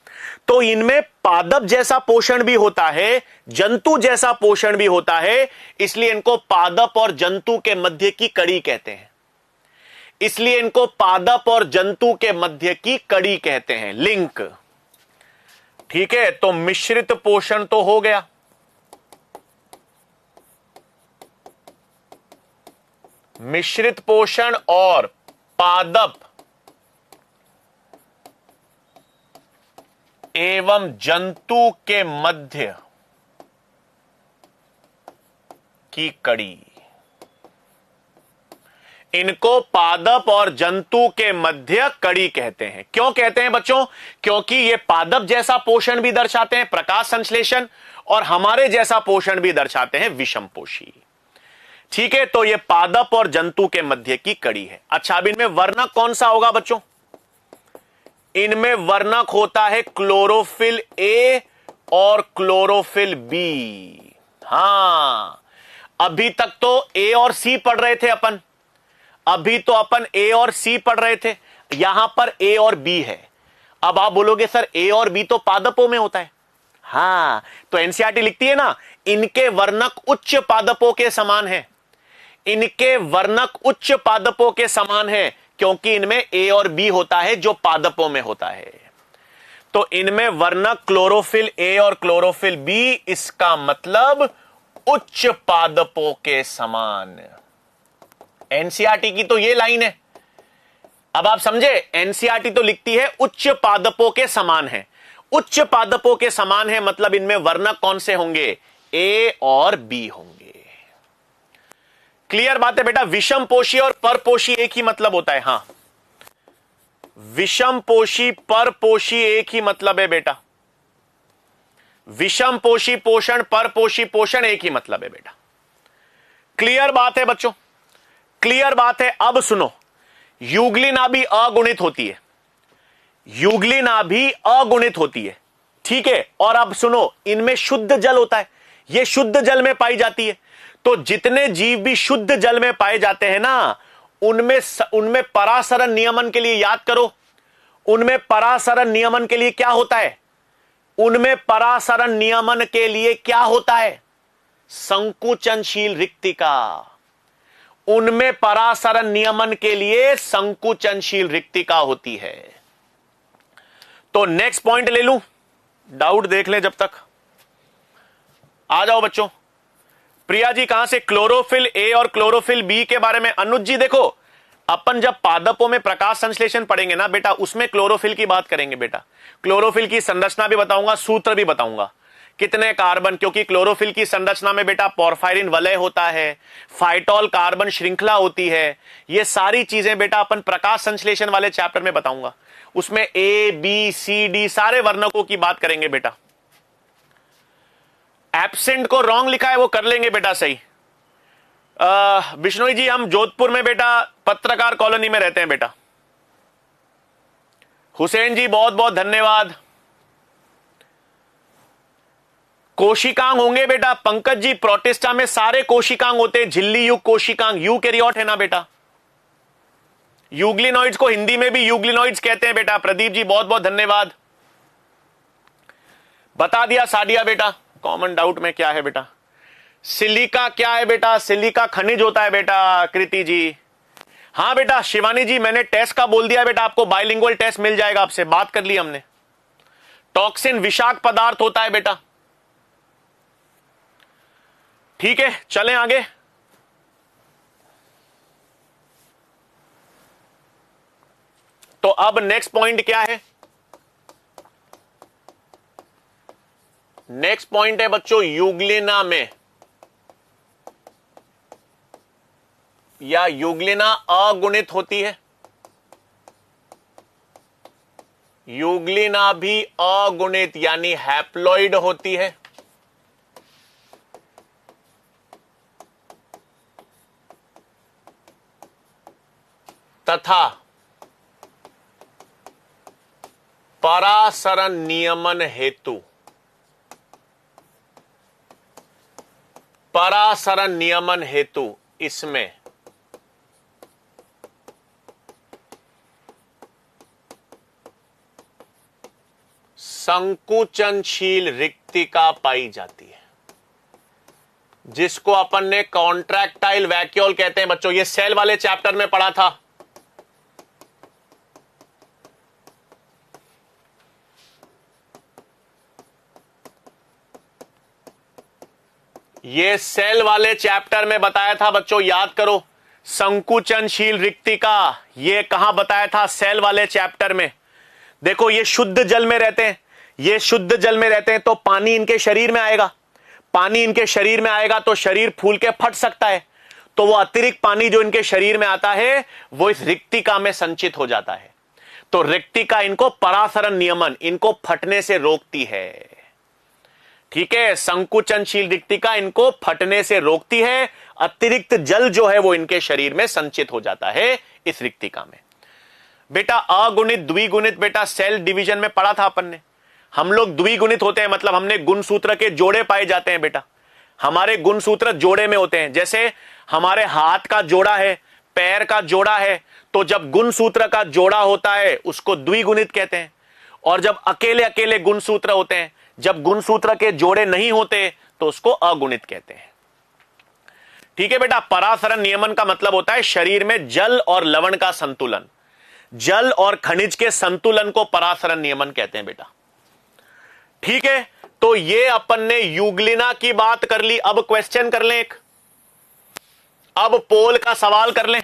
तो इनमें पादप जैसा पोषण भी होता है, जंतु जैसा पोषण भी होता है, इसलिए इनको पादप और जंतु के मध्य की कड़ी कहते हैं। इसलिए इनको पादप और जंतु के मध्य की कड़ी कहते हैं, लिंक। ठीक है, तो मिश्रित पोषण तो हो गया। मिश्रित पोषण और पादप एवं जंतु के मध्य की कड़ी, इनको पादप और जंतु के मध्य कड़ी कहते हैं। क्यों कहते हैं बच्चों? क्योंकि ये पादप जैसा पोषण भी दर्शाते हैं, प्रकाश संश्लेषण, और हमारे जैसा पोषण भी दर्शाते हैं, विषमपोषी। ठीक है, तो ये पादप और जंतु के मध्य की कड़ी है। अच्छा, अब इनमें वर्णक कौन सा होगा बच्चों? इनमें वर्णक होता है क्लोरोफिल ए और क्लोरोफिल बी। हां, अभी तक तो ए और सी पढ़ रहे थे अपन। अभी तो अपन ए और सी पढ़ रहे थे, यहां पर ए और बी है। अब आप बोलोगे सर ए और बी तो पादपों में होता है। हां, तो एनसीईआरटी लिखती है ना, इनके वर्णक उच्च पादपों के समान है। इनके वर्णक उच्च पादपों के समान है, क्योंकि इनमें ए और बी होता है जो पादपों में होता है। तो इनमें वर्णक क्लोरोफिल ए और क्लोरोफिल बी, इसका मतलब उच्च पादपों के समान। एनसीईआरटी की तो ये लाइन है। अब आप समझे, एनसीईआरटी तो लिखती है उच्च पादपों के समान है। उच्च पादपों के समान है मतलब इनमें वर्णक कौन से होंगे? ए और बी होंगे। क्लियर बात है बेटा? विषमपोषी और परपोषी एक ही मतलब होता है। हां, विषमपोषी परपोषी एक ही मतलब है बेटा। विषमपोषी पोषण, परपोषी पोषण एक ही मतलब है बेटा। क्लियर बात है बच्चों? क्लियर बात है। अब सुनो, युगली नाभि अगुणित होती है। युगली नाभि अगुणित होती है, ठीक है। और अब सुनो, इनमें शुद्ध जल होता है, यह शुद्ध जल में पाई जाती है। तो जितने जीव भी शुद्ध जल में पाए जाते हैं ना, उनमें परासरण नियमन के लिए याद करो, उनमें परासरण नियमन के लिए क्या होता है? उनमें परासरण नियमन के लिए क्या होता है? संकुचनशील रिक्तिका। उनमें परासरण नियमन के लिए संकुचनशील रिक्तिका होती है। तो नेक्स्ट पॉइंट ले लूं, डाउट देख लें जब तक। आ जाओ बच्चों। प्रिया जी कहां से? क्लोरोफिल ए और क्लोरोफिल बी के बारे में। अनुज जी देखो, अपन जब पादपों में प्रकाश संश्लेषण पढ़ेंगे ना बेटा, उसमें क्लोरोफिल की बात करेंगे बेटा। क्लोरोफिल की संरचना भी बताऊंगा, सूत्र भी बताऊंगा, कितने कार्बन, क्योंकि क्लोरोफिल की संरचना में बेटा पोरफायरिन वलय होता है, फाइटोल कार्बन श्रृंखला होती है। ये सारी चीजें बेटा अपन प्रकाश संश्लेषण वाले चैप्टर में बताऊंगा। उसमें ए बी सी डी सारे वर्णकों की बात करेंगे बेटा। एब्सेंट को रॉन्ग लिखा है वो कर लेंगे बेटा सही। बिश्नोई जी, हम जोधपुर में बेटा पत्रकार कॉलोनी में रहते हैं बेटा। हुसैन जी बहुत बहुत धन्यवाद। कोशिकांग होंगे बेटा। पंकज जी, प्रोटिस्टा में सारे कोशिकांग होते हैं, झिल्ली युग कोशिकांग, यूकैरियोट है ना बेटा। यूग्लिनॉइड्स को हिंदी में भी यूग्लिनॉइड्स कहते हैं बेटा। प्रदीप जी बहुत बहुत धन्यवाद, बता दिया साडिया बेटा। कॉमन डाउट में क्या है बेटा? सिलिका क्या है बेटा? सिलिका खनिज होता है बेटा। कृति जी हाँ बेटा। शिवानी जी मैंने टेस्ट का बोल दिया बेटा, आपको बाइलिंगुअल टेस्ट मिल जाएगा, आपसे बात कर ली हमने। टॉक्सिन विषाक्त पदार्थ होता है बेटा। ठीक है चलें आगे। तो अब नेक्स्ट पॉइंट क्या है? नेक्स्ट पॉइंट है बच्चों, यूग्लिना में या यूग्लिना अगुणित होती है। यूग्लिना भी अगुणित यानी हैप्लॉइड होती है। तथा परासरण नियमन हेतु, परासरण नियमन हेतु इसमें संकुचनशील रिक्तिका पाई जाती है, जिसको अपन ने कॉन्ट्रैक्टाइल वैक्यूल कहते हैं बच्चों। ये सेल वाले चैप्टर में पढ़ा था। ये सेल वाले चैप्टर में बताया था बच्चों, याद करो। संकुचनशील रिक्तिका ये कहां बताया था? सेल वाले चैप्टर में। देखो ये शुद्ध जल में रहते हैं, ये शुद्ध जल में रहते हैं, तो पानी इनके शरीर में आएगा। पानी इनके शरीर में आएगा तो शरीर फूल के फट सकता है। तो वो अतिरिक्त पानी जो इनके शरीर में आता है वो इस रिक्तिका में संचित हो जाता है। तो रिक्तिका इनको परासरण नियमन, इनको फटने से रोकती है। ठीक है, संकुचनशील रिक्तिका इनको फटने से रोकती है। अतिरिक्त जल जो है वो इनके शरीर में संचित हो जाता है इस रिक्तिका में। बेटा अगुणित द्विगुणित बेटा सेल डिवीजन में पढ़ा था अपन ने। हम लोग द्विगुणित होते हैं, मतलब हमने गुणसूत्र के जोड़े पाए जाते हैं बेटा। हमारे गुणसूत्र जोड़े में होते हैं। जैसे हमारे हाथ का जोड़ा है, पैर का जोड़ा है, तो जब गुणसूत्र का जोड़ा होता है उसको द्विगुणित कहते हैं। और जब अकेले अकेले गुणसूत्र होते हैं, जब गुणसूत्र के जोड़े नहीं होते तो उसको अगुणित कहते हैं। ठीक है बेटा, परासरण नियमन का मतलब होता है शरीर में जल और लवण का संतुलन। जल और खनिज के संतुलन को परासरण नियमन कहते हैं बेटा। ठीक है, तो ये अपन ने यूग्लिना की बात कर ली। अब क्वेश्चन कर लें एक, अब पोल का सवाल कर लें।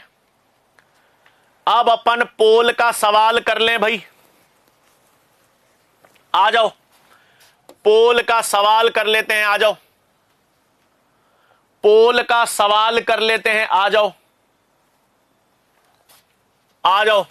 अब अपन पोल का सवाल कर लें भाई, आ जाओ। पोल का सवाल कर लेते हैं, आ जाओ। पोल का सवाल कर लेते हैं, आ जाओ, आ जाओ।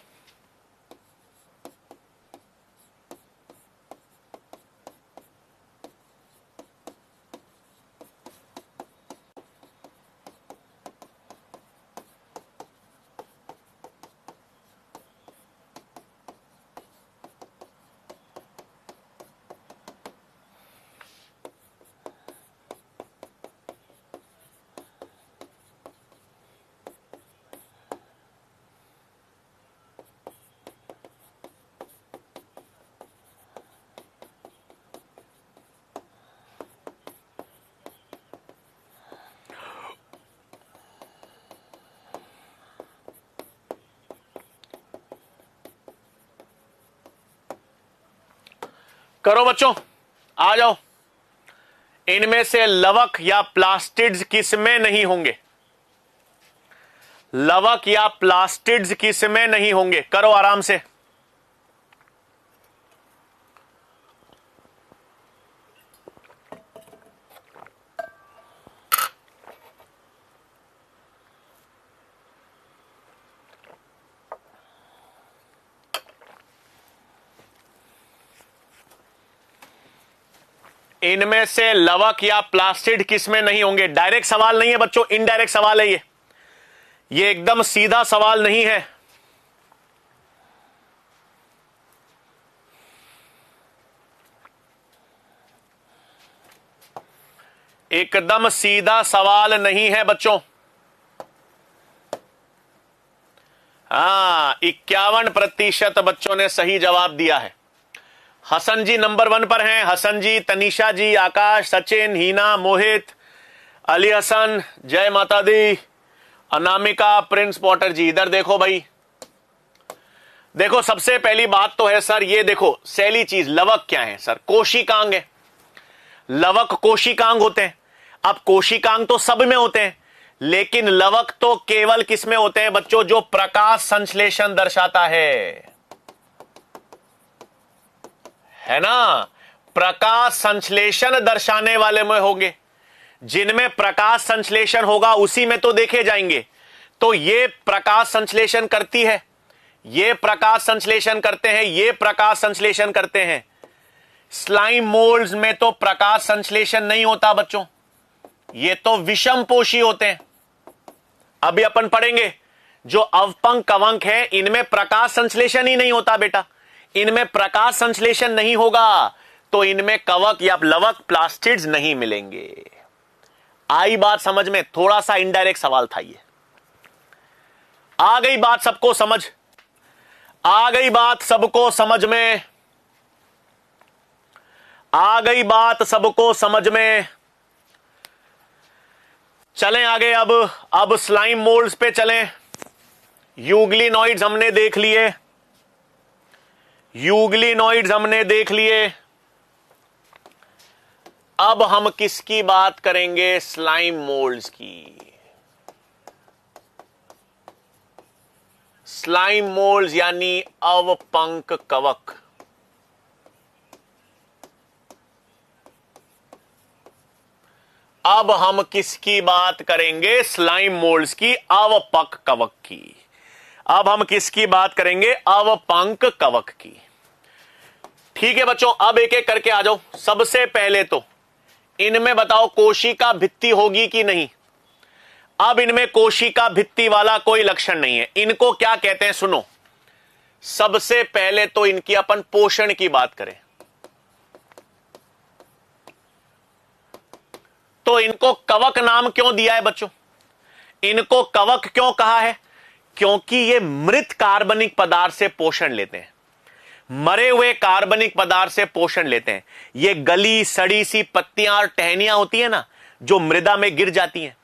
करो बच्चों, आ जाओ। इनमें से लवक या प्लास्टिड्स किसमें नहीं होंगे? लवक या प्लास्टिड्स किसमें नहीं होंगे? करो आराम से। इनमें से लवक या प्लास्टिड किसमें नहीं होंगे? डायरेक्ट सवाल नहीं है बच्चों, इनडायरेक्ट सवाल है ये एकदम सीधा सवाल नहीं है। एकदम सीधा सवाल नहीं है बच्चों। हाँ, 51% बच्चों ने सही जवाब दिया है। हसन जी नंबर 1 पर हैं। हसन जी, तनीषा जी, आकाश, सचिन, हीना, मोहित, अली हसन, जय माता दी, अनामिका, प्रिंस पॉटर जी। इधर देखो भाई, देखो सबसे पहली बात तो है सर, ये देखो सैली चीज, लवक क्या है सर? कोशिकांग है। लवक कोशिकांग होते हैं। अब कोशिकांग तो सब में होते हैं, लेकिन लवक तो केवल किस में होते हैं बच्चों? जो प्रकाश संश्लेषण दर्शाता है ना? प्रकाश संश्लेषण दर्शाने वाले में होंगे। जिनमें प्रकाश संश्लेषण होगा उसी में तो देखे जाएंगे। तो ये प्रकाश संश्लेषण करती है, ये प्रकाश संश्लेषण करते हैं, ये प्रकाश संश्लेषण करते हैं। स्लाइम मोल्ड्स में तो प्रकाश संश्लेषण नहीं होता बच्चों, ये तो विषम पोषी होते हैं। अभी अपन पढ़ेंगे जो अवपंक कवंक है, इनमें प्रकाश संश्लेषण ही नहीं होता बेटा। इनमें प्रकाश संश्लेषण नहीं होगा तो इनमें कवक या लवक प्लास्टिड्स नहीं मिलेंगे। आई बात समझ में? थोड़ा सा इनडायरेक्ट सवाल था ये। आ गई बात सबको समझ? आ गई बात सबको समझ में? आ गई बात सबको समझ में? चलें आगे। अब स्लाइम मोल्ड्स पे चलें। यूग्लिनॉइड्स हमने देख लिए, यूग्लिनॉइड्स हमने देख लिए। अब हम किसकी बात करेंगे? स्लाइम मोल्ड्स की। स्लाइम मोल्ड्स यानी अवपंक कवक। अब हम किसकी बात करेंगे? स्लाइम मोल्ड्स की, अवपंक कवक की। अब हम किसकी बात करेंगे? अवपंक कवक की। ठीक है बच्चों, अब एक एक करके आ जाओ। सबसे पहले तो इनमें बताओ कोशिका भित्ति होगी कि नहीं? अब इनमें कोशिका भित्ति वाला कोई लक्षण नहीं है। इनको क्या कहते हैं सुनो। सबसे पहले तो इनकी अपन पोषण की बात करें तो इनको कवक नाम क्यों दिया है बच्चों? इनको कवक क्यों कहा है? क्योंकि ये मृत कार्बनिक पदार्थ से पोषण लेते हैं, मरे हुए कार्बनिक पदार्थ से पोषण लेते हैं। ये गली सड़ी सी पत्तियां और टहनियां होती है ना, जो मृदा में गिर जाती हैं,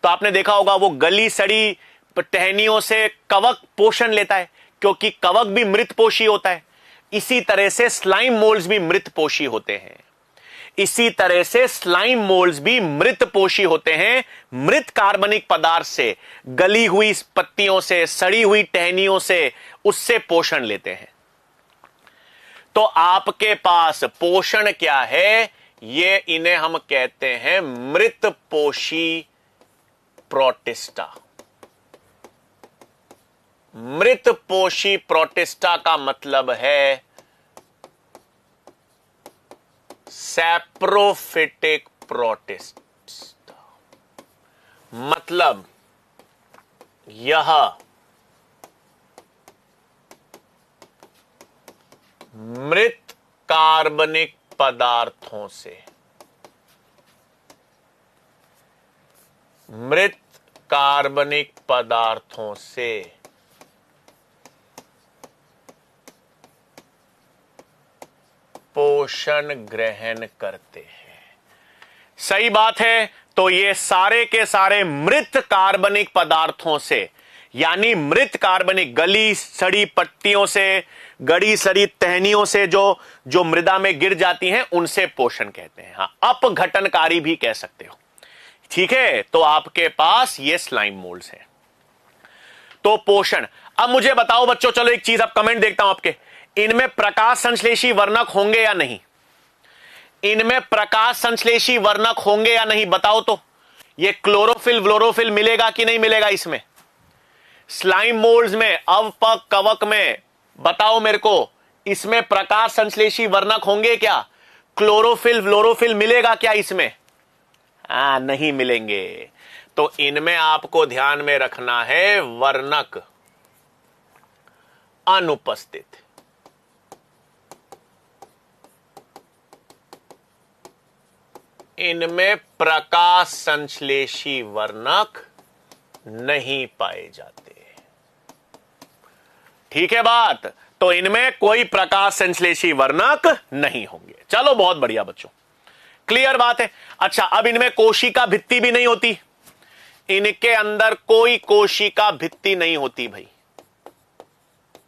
तो आपने देखा होगा वो गली सड़ी टहनियों से कवक पोषण लेता है, क्योंकि कवक भी मृत पोषी होता है। इसी तरह से स्लाइम मोल्ड्स भी मृत पोषी होते हैं। इसी तरह से स्लाइम मोल्ड्स भी मृत पोषी होते हैं। मृत कार्बनिक पदार्थ से, गली हुई पत्तियों से, सड़ी हुई टहनियों से, उससे पोषण लेते हैं। तो आपके पास पोषण क्या है? ये इन्हें हम कहते हैं मृत पोषी प्रोटिस्टा। मृत पोषी प्रोटिस्टा का मतलब है सैप्रोफिटिक प्रोटिस्टा। मतलब यह मृत कार्बनिक पदार्थों से, मृत कार्बनिक पदार्थों से पोषण ग्रहण करते हैं। सही बात है। तो ये सारे के सारे मृत कार्बनिक पदार्थों से, यानी मृत कार्बनिक गली सड़ी पत्तियों से, गड़ी सड़ी टहनियों से जो मृदा में गिर जाती हैं, उनसे पोषण कहते हैं। हाँ, अपघटनकारी भी कह सकते हो। ठीक है, तो आपके पास ये स्लाइम मोल्ड्स हैं। तो पोषण। अब मुझे बताओ बच्चों, चलो एक चीज, अब कमेंट देखता हूं आपके, इनमें प्रकाश संश्लेषी वर्णक होंगे या नहीं? इनमें प्रकाश संश्लेषी वर्णक होंगे या नहीं बताओ तो। ये क्लोरोफिल व्लोरोफिल मिलेगा कि नहीं मिलेगा इसमें? स्लाइम मोल्ड्स में, अवपंक कवक में, बताओ मेरे को, इसमें प्रकाश संश्लेषी वर्णक होंगे क्या? क्लोरोफिल व्लोरोफिल मिलेगा क्या इसमें? नहीं मिलेंगे। तो इनमें आपको ध्यान में रखना है वर्णक अनुपस्थित। इनमें प्रकाश संश्लेषी वर्णक नहीं पाए जाते। ठीक है बात। तो इनमें कोई प्रकाश संश्लेषी वर्णक नहीं होंगे। चलो बहुत बढ़िया बच्चों, क्लियर बात है। अच्छा, अब इनमें कोशिका भित्ति भी नहीं होती, इनके अंदर कोई कोशिका भित्ति नहीं होती भाई,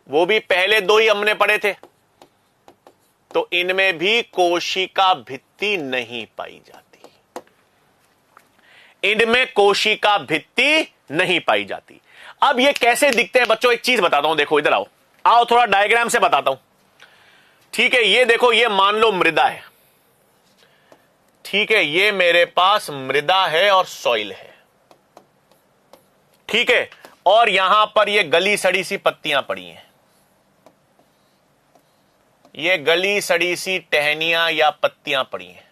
वो भी पहले दो ही हमने पढ़े थे। तो इनमें भी कोशिका भित्ति नहीं पाई जाती, इनमें कोशिका भित्ति नहीं पाई जाती। अब ये कैसे दिखते हैं बच्चों, एक चीज बताता हूं, देखो इधर आओ, आओ थोड़ा डायग्राम से बताता हूं। ठीक है, ये देखो, ये मान लो मृदा है, ठीक है, ये मेरे पास मृदा है और सॉइल है, ठीक है, और यहां पर ये गली सड़ी सी पत्तियां पड़ी हैं, ये गली सड़ी सी टहनियां या पत्तियां पड़ी हैं,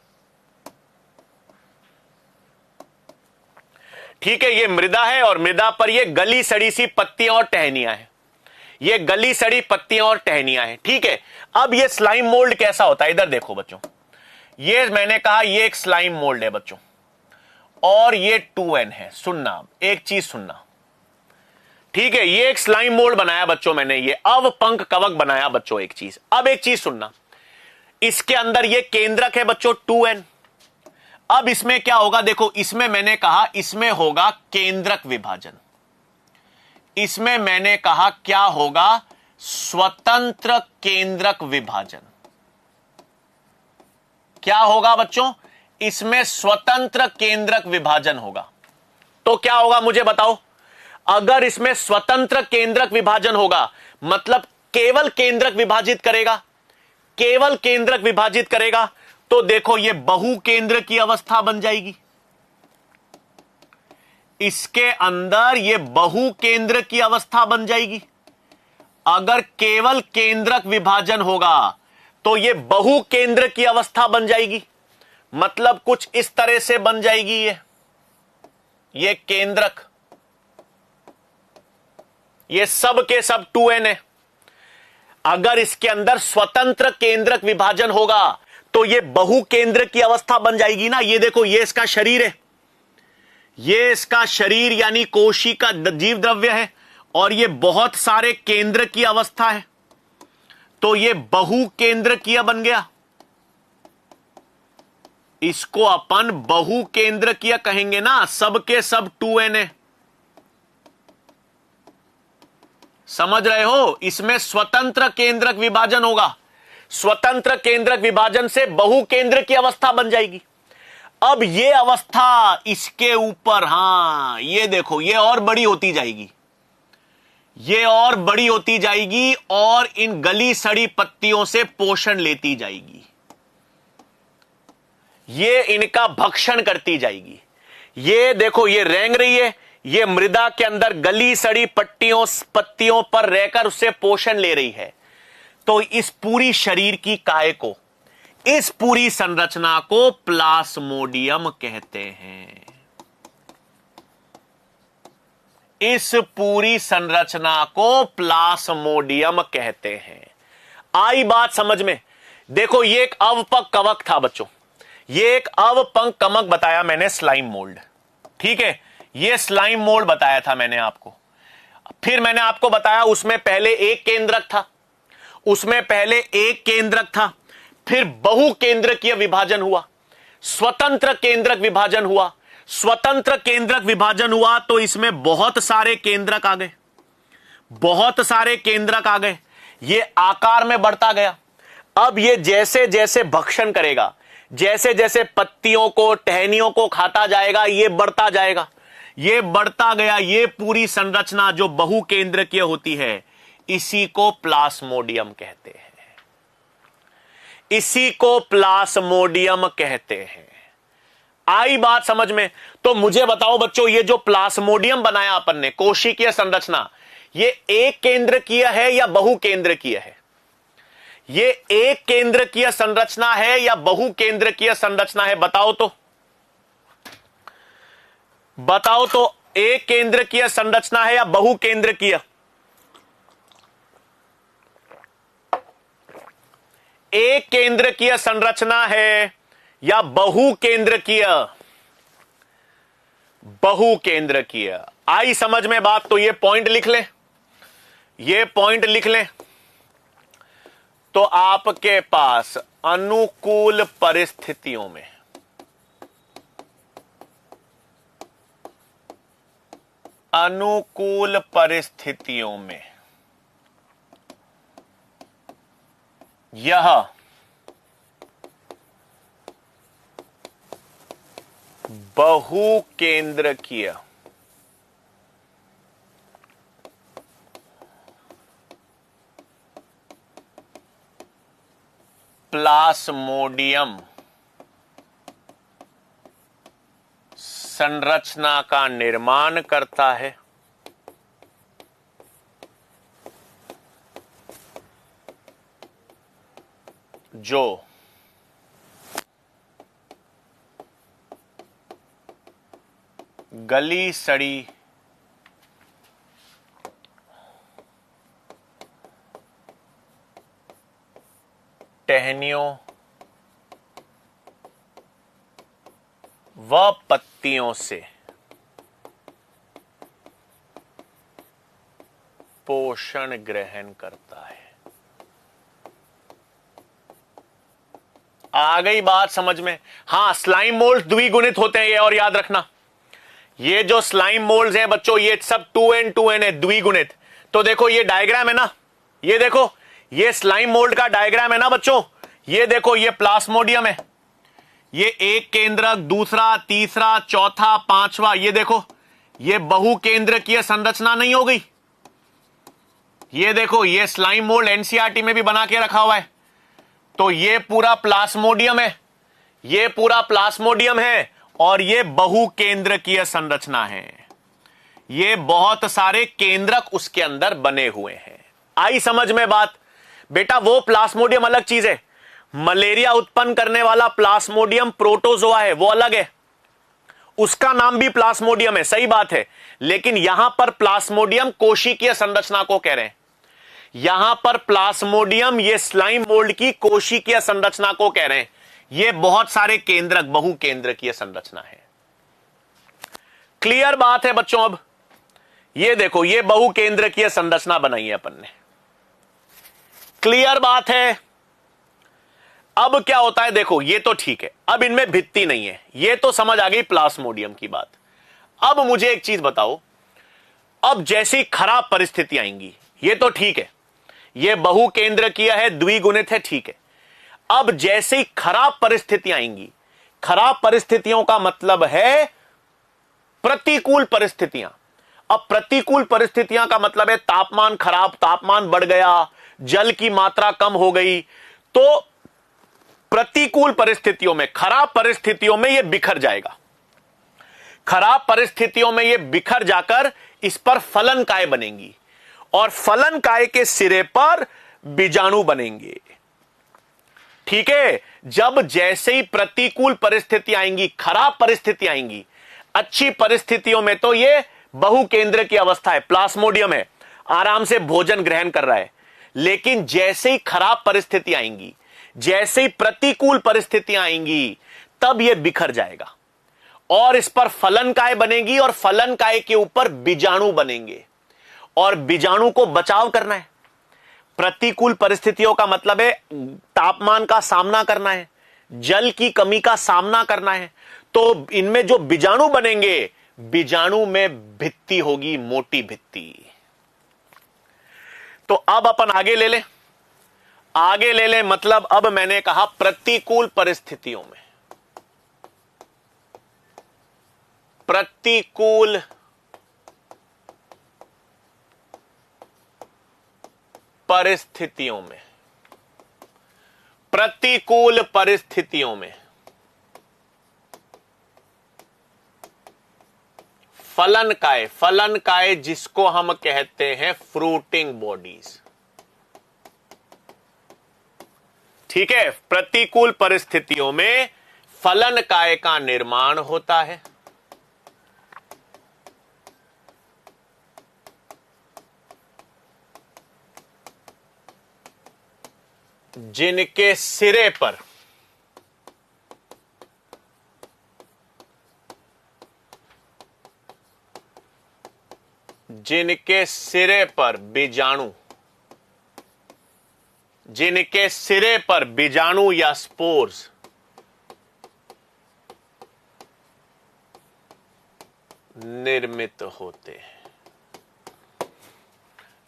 ठीक है, ये मृदा है और मृदा पर ये गली सड़ी सी पत्तियां और टहनियां हैं, ये गली सड़ी पत्तियां और टहनियां हैं, ठीक है। अब ये स्लाइम मोल्ड कैसा होता है, इधर देखो बच्चों, ये मैंने कहा ये एक स्लाइम मोल्ड है बच्चों, और ये 2N है। सुनना, एक चीज सुनना, ठीक है, ये एक स्लाइम मोल्ड बनाया बच्चों मैंने, ये अवपंक कवक बनाया बच्चों, एक चीज। अब एक चीज सुनना, इसके अंदर ये केंद्रक है बच्चों 2N। अब इसमें क्या होगा, देखो इसमें मैंने कहा इसमें होगा केंद्रक विभाजन, इसमें मैंने कहा क्या होगा, स्वतंत्र केंद्रक विभाजन। क्या होगा बच्चों, इसमें स्वतंत्र केंद्रक विभाजन होगा। तो क्या होगा मुझे बताओ, अगर इसमें स्वतंत्र केंद्रक विभाजन होगा मतलब केवल केंद्रक विभाजित करेगा, केवल केंद्रक विभाजित करेगा, तो देखो ये बहु केंद्र की अवस्था बन जाएगी, इसके अंदर ये बहु केंद्र की अवस्था बन जाएगी। अगर केवल केंद्रक विभाजन होगा तो ये बहु केंद्र की अवस्था बन जाएगी, मतलब कुछ इस तरह से बन जाएगी ये केंद्रक, ये सब के सब 2N है। अगर इसके अंदर स्वतंत्र केंद्रक विभाजन होगा तो ये बहु केंद्र की अवस्था बन जाएगी ना। ये देखो, ये इसका शरीर है, ये इसका शरीर यानी कोशिका जीव द्रव्य है, और ये बहुत सारे केंद्र की अवस्था है, तो ये बहु केंद्र की बन गया, इसको अपन बहु केंद्र की कहेंगे ना, सब के सब 2N है। समझ रहे हो, इसमें स्वतंत्र केंद्रक विभाजन होगा, स्वतंत्र केंद्रक विभाजन से बहु केंद्र की अवस्था बन जाएगी। अब ये अवस्था इसके ऊपर, हां ये देखो, ये और बड़ी होती जाएगी, ये और बड़ी होती जाएगी और इन गली सड़ी पत्तियों से पोषण लेती जाएगी, ये इनका भक्षण करती जाएगी। ये देखो, ये रेंग रही है, ये मृदा के अंदर गली सड़ी पत्तियों पर रहकर उससे पोषण ले रही है। तो इस पूरी शरीर की काय को, इस पूरी संरचना को प्लास्मोडियम कहते हैं। इस पूरी संरचना को प्लास्मोडियम कहते हैं। आई बात समझ में? देखो, ये एक अवपंक कवक था बच्चों, ये एक अवपंक कवक बताया मैंने, स्लाइम मोल्ड, ठीक है, ये स्लाइम मोल्ड बताया था मैंने आपको। फिर मैंने आपको बताया उसमें पहले एक केंद्रक था, उसमें पहले एक केंद्रक था, फिर बहु केंद्रकीय विभाजन हुआ, स्वतंत्र केंद्रक विभाजन हुआ। स्वतंत्र केंद्रक विभाजन हुआ तो इसमें बहुत सारे केंद्रक आ गए, बहुत सारे केंद्रक आ गए, ये आकार में बढ़ता गया। अब ये जैसे जैसे भक्षण करेगा, जैसे जैसे पत्तियों को, टहनियों को खाता जाएगा, ये बढ़ता जाएगा, ये बढ़ता गया। ये पूरी संरचना जो बहु केंद्रकीय होती है, इसी को प्लास्मोडियम कहते हैं, इसी को प्लास्मोडियम कहते हैं। आई बात समझ में? तो मुझे बताओ बच्चों, ये जो प्लास्मोडियम बनाया अपन ने, कोशिकीय संरचना, ये एक केंद्रकीय है या बहु केंद्रकीय है? ये एक केंद्रकीय संरचना है या बहु केंद्रकीय संरचना है? बताओ तो, बताओ तो, एक केंद्रकीय संरचना है या बहु केंद्रकीय? एक केंद्रकीय संरचना है या बहु केंद्रकीय? बहु केंद्रकीय। आई समझ में बात? तो ये पॉइंट लिख ले, ये पॉइंट लिख लें तो आपके पास अनुकूल परिस्थितियों में यह बहुकेंद्रकीय प्लास्मोडियम संरचना का निर्माण करता है, जो गली सड़ी टहनियों व पत्तियों से पोषण ग्रहण करता है। आ गई बात समझ में? हां, स्लाइम मोल्ड द्विगुणित होते हैं ये, और याद रखना ये जो स्लाइम मोल्ड्स हैं बच्चों, ये सब 2n2n है, द्विगुणित। तो देखो ये डायग्राम है ना, ये देखो ये स्लाइम मोल्ड का डायग्राम है ना बच्चों, ये देखो ये प्लास्मोडियम है, ये एक केंद्रक, दूसरा, तीसरा, चौथा, पांचवा, ये देखो ये बहुकेंद्रकीय संरचना नहीं हो गई। ये देखो ये स्लाइम मोल्ड एनसीईआरटी में भी बना के रखा हुआ है। तो ये पूरा प्लास्मोडियम है, ये पूरा प्लास्मोडियम है, और ये बहुकेंद्रकीय संरचना है। ये बहुत सारे केंद्रक उसके अंदर बने हुए हैं। आई समझ में बात? बेटा वो प्लास्मोडियम अलग चीज है, मलेरिया उत्पन्न करने वाला प्लास्मोडियम प्रोटोजोआ है, वो अलग है, उसका नाम भी प्लास्मोडियम है, सही बात है। लेकिन यहां पर प्लास्मोडियम कोशिकीय संरचना को कह रहे हैं, यहां पर प्लास्मोडियम ये स्लाइम मोल्ड की कोशिकीय संरचना को कह रहे हैं। ये बहुत सारे केंद्रक बहुकेंद्रकीय संरचना है। क्लियर बात है बच्चों? अब ये देखो ये बहुकेंद्रकीय संरचना बनाई है अपन ने, क्लियर बात है? अब क्या होता है देखो, ये तो ठीक है, अब इनमें भित्ति नहीं है, ये तो समझ आ गई प्लास्मोडियम की बात। अब मुझे एक चीज बताओ, अब जैसी खराब परिस्थिति आएंगी, ये तो ठीक है, ये बहुकेंद्रकीय है, द्विगुणित है, ठीक है। अब जैसे ही खराब परिस्थितियां आएंगी, खराब परिस्थितियों का मतलब है प्रतिकूल परिस्थितियां। अब प्रतिकूल परिस्थितियां का मतलब है तापमान खराब, तापमान बढ़ गया, जल की मात्रा कम हो गई, तो प्रतिकूल परिस्थितियों में, खराब परिस्थितियों में यह बिखर जाएगा। खराब परिस्थितियों में यह बिखर जाकर इस पर फलनकाय बनेंगी, और फलनकाय के सिरे पर बीजाणु बनेंगे। ठीक है? जब जैसे ही प्रतिकूल परिस्थिति आएंगी, खराब परिस्थिति आएंगी, अच्छी परिस्थितियों में तो यह बहुकेंद्र की अवस्था है, प्लास्मोडियम है, आराम से भोजन ग्रहण कर रहा है। लेकिन जैसे ही खराब परिस्थिति आएंगी, जैसे ही प्रतिकूल परिस्थितियां आएंगी, तब यह बिखर जाएगा और इस पर फलनकाय बनेगी, और फलनकाय के ऊपर बीजाणु बनेंगे, और बीजाणु को बचाव करना है। प्रतिकूल परिस्थितियों का मतलब है तापमान का सामना करना है, जल की कमी का सामना करना है। तो इनमें जो बीजाणु बनेंगे, बीजाणु में भित्ति होगी, मोटी भित्ति। तो अब अपन आगे ले लें, आगे ले लें, मतलब अब मैंने कहा प्रतिकूल परिस्थितियों में, प्रतिकूल परिस्थितियों में, प्रतिकूल परिस्थितियों में फलनकाय, फलनकाय जिसको हम कहते हैं फ्रूटिंग बॉडीज। ठीक है? प्रतिकूल परिस्थितियों में फलनकाय का निर्माण होता है, जिनके सिरे पर जिनके सिरे पर बीजाणु, जिनके सिरे पर बीजाणु या स्पोर्स निर्मित होते हैं।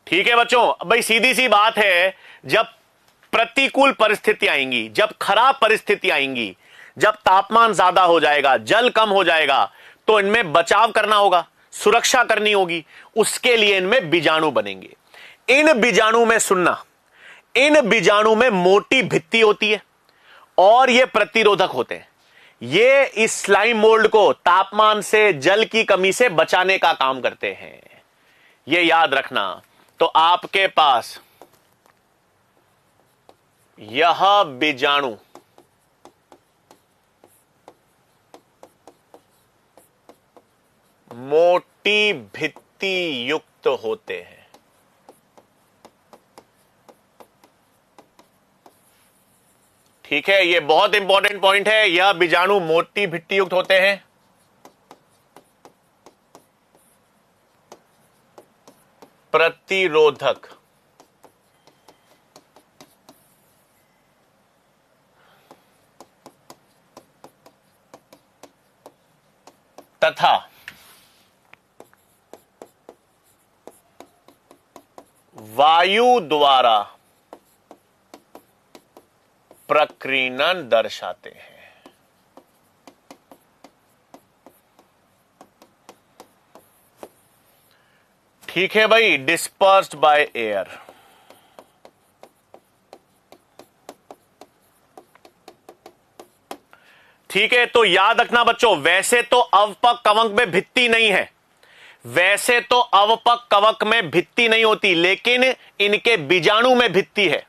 ठीक है बच्चों, भाई सीधी सी बात है, जब प्रतिकूल परिस्थिति आएंगी, जब खराब परिस्थिति आएंगी, जब तापमान ज्यादा हो जाएगा, जल कम हो जाएगा, तो इनमें बचाव करना होगा, सुरक्षा करनी होगी। उसके लिए इनमें बीजाणु बनेंगे। इन बीजाणु में सुनना, इन बीजाणु में मोटी भित्ति होती है और ये प्रतिरोधक होते हैं। ये इस स्लाइम मोल्ड को तापमान से, जल की कमी से बचाने का काम करते हैं। ये याद रखना। तो आपके पास यह बीजाणु मोटी भित्ति युक्त होते हैं। ठीक है, ये बहुत इंपॉर्टेंट पॉइंट है। यह बीजाणु मोटी भित्ति युक्त होते हैं। प्रतिरोधक तथा वायु द्वारा प्रकीर्णन दर्शाते हैं। ठीक है भाई, डिस्पर्स्ड बाय एयर। ठीक है, तो याद रखना बच्चों, वैसे तो अवपक कवक में भित्ति नहीं है, वैसे तो अवपक कवक में भित्ति नहीं होती, लेकिन इनके बीजाणु में भित्ति है,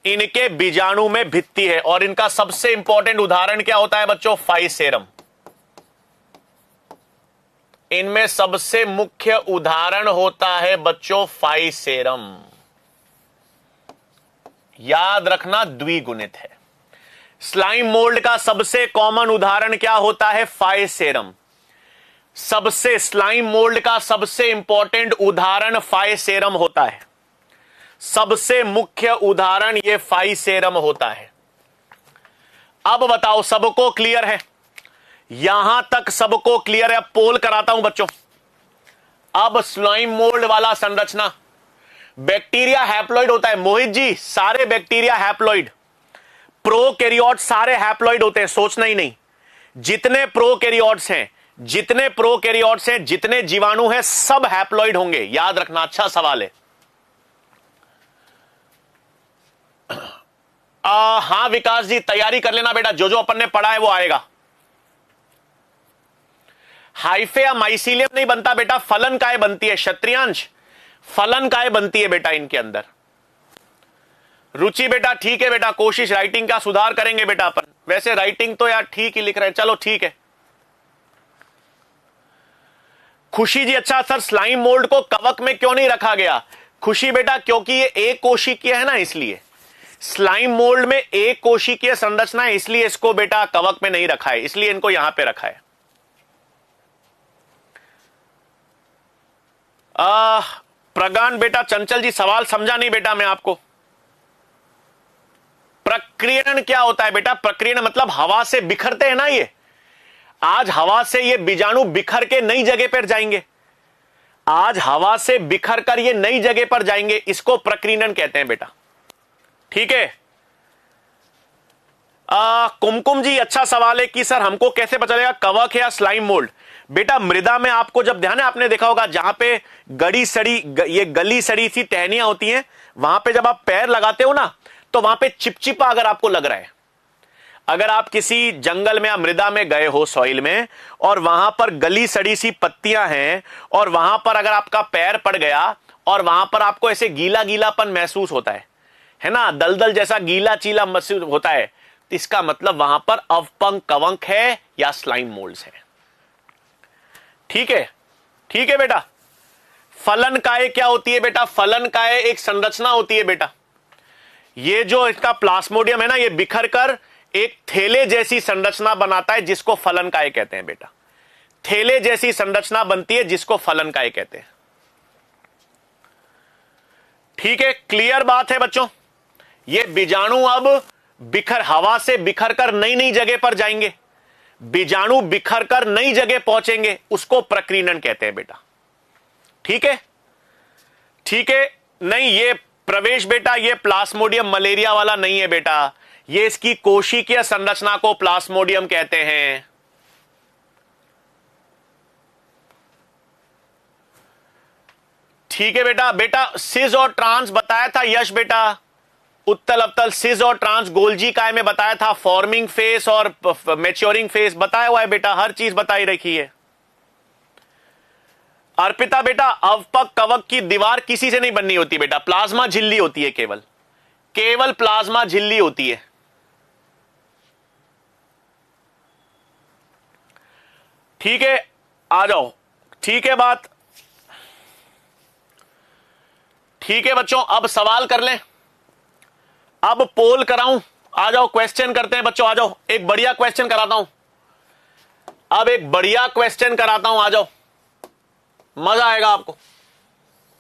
इनके बीजाणु में भित्ति है। और इनका सबसे इंपॉर्टेंट उदाहरण क्या होता है बच्चों? फाइसेरम। इनमें सबसे मुख्य उदाहरण होता है बच्चों फाइसेरम। याद रखना, द्विगुणित है। स्लाइम मोल्ड का सबसे कॉमन उदाहरण क्या होता है? फाइसेरम। सबसे स्लाइम मोल्ड का सबसे इंपॉर्टेंट उदाहरण फाइसेरम होता है। सबसे मुख्य उदाहरण ये फाइसेरम होता है। अब बताओ, सबको क्लियर है? यहां तक सबको क्लियर है? पोल कराता हूं बच्चों। अब स्लाइम मोल्ड वाला संरचना, बैक्टीरिया हैप्लॉइड होता है मोहित जी, सारे बैक्टीरिया हैप्लॉइड, प्रोकैरियोट सारे हैप्लॉइड होते हैं, सोचना ही नहीं। जितने प्रोकैरियोट्स हैं, जितने प्रोकैरियोट्स हैं, जितने जीवाणु हैं, सब हैप्लॉइड होंगे। याद रखना, अच्छा सवाल है। हां विकास जी, तैयारी कर लेना बेटा, जो जो अपन ने पढ़ा है वो आएगा। हाइफे या माइसीलियम नहीं बनता बेटा, फलन काय बनती है। क्षत्रियांश, फलन काय बनती है बेटा इनके अंदर। रुचि बेटा, ठीक है बेटा, कोशिश, राइटिंग का सुधार करेंगे बेटा अपन। वैसे राइटिंग तो यार ठीक ही लिख रहे हैं, चलो ठीक है। खुशी जी, अच्छा सर स्लाइम मोल्ड को कवक में क्यों नहीं रखा गया? खुशी बेटा, क्योंकि ये एक कोशिकीय है ना, इसलिए स्लाइम मोल्ड में एक कोशिकीय संरचना है, इसलिए इसको बेटा कवक में नहीं रखा है, इसलिए इनको यहां पे रखा है। प्रगान बेटा, चंचल जी सवाल समझा नहीं बेटा मैं आपको। प्रकीर्णन क्या होता है बेटा? प्रकीर्णन मतलब हवा से बिखरते हैं ना ये। आज हवा से ये बीजाणु बिखर के नई जगह पर जाएंगे, आज हवा से बिखर कर ये नई जगह पर जाएंगे, इसको प्रकीर्णन कहते हैं बेटा। ठीक है। कुमकुम जी, अच्छा सवाल है कि सर हमको कैसे पता चलेगा कवक है या स्लाइम मोल्ड? बेटा मृदा में आपको जब ध्यान है, आपने देखा होगा जहां पे गड़ी सड़ी, ये गली सड़ी सी टहनियां होती हैं, वहां पे जब आप पैर लगाते हो ना, तो वहां पे चिपचिपा अगर आपको लग रहा है, अगर आप किसी जंगल में या मृदा में गए हो, सॉइल में, और वहां पर गली सड़ी सी पत्तियां हैं, और वहां पर अगर आपका पैर पड़ गया और वहां पर आपको ऐसे गीला गीलापन महसूस होता है ना, दलदल जैसा गीला चीला महसूस होता है, तो इसका मतलब वहां पर अवपंक कवक है या स्लाइम मोल्ड्स है। ठीक है, ठीक है बेटा। फलन काय क्या होती है बेटा? फलन काय एक संरचना होती है बेटा। ये जो इसका प्लास्मोडियम है ना, ये बिखर कर एक थैले जैसी संरचना बनाता है, जिसको फलन काय कहते हैं बेटा। थैले जैसी संरचना बनती है, जिसको फलन काय कहते हैं। ठीक है, क्लियर बात है बच्चों। ये बीजाणु अब हवा से बिखर कर नई नई जगह पर जाएंगे, बीजाणु बिखर कर नई जगह पहुंचेंगे, उसको प्रकीर्णन कहते हैं बेटा। ठीक है, ठीक है। नहीं, ये प्रवेश बेटा ये प्लाज्मोडियम मलेरिया वाला नहीं है बेटा, ये इसकी कोशिकीय संरचना को प्लाज्मोडियम कहते हैं। ठीक है बेटा। बेटा सिज और ट्रांस बताया था यश बेटा, उत्तल अवतल सिज और ट्रांस गोल्जी काय में बताया था, फॉर्मिंग फेस और मैच्योरिंग फेस बताया हुआ है बेटा, हर चीज बताई रखी है। अर्पिता बेटा अवपक कवक की दीवार किसी से नहीं बननी होती बेटा, प्लाज्मा झिल्ली होती है, केवल प्लाज्मा झिल्ली होती है। ठीक है, आ जाओ। ठीक है बात, ठीक है बच्चों, अब सवाल कर लें, अब पोल कराऊं, आ जाओ क्वेश्चन करते हैं बच्चों, आ जाओ एक बढ़िया क्वेश्चन कराता हूं, अब एक बढ़िया क्वेश्चन कराता हूं, आ जाओ, मजा आएगा आपको।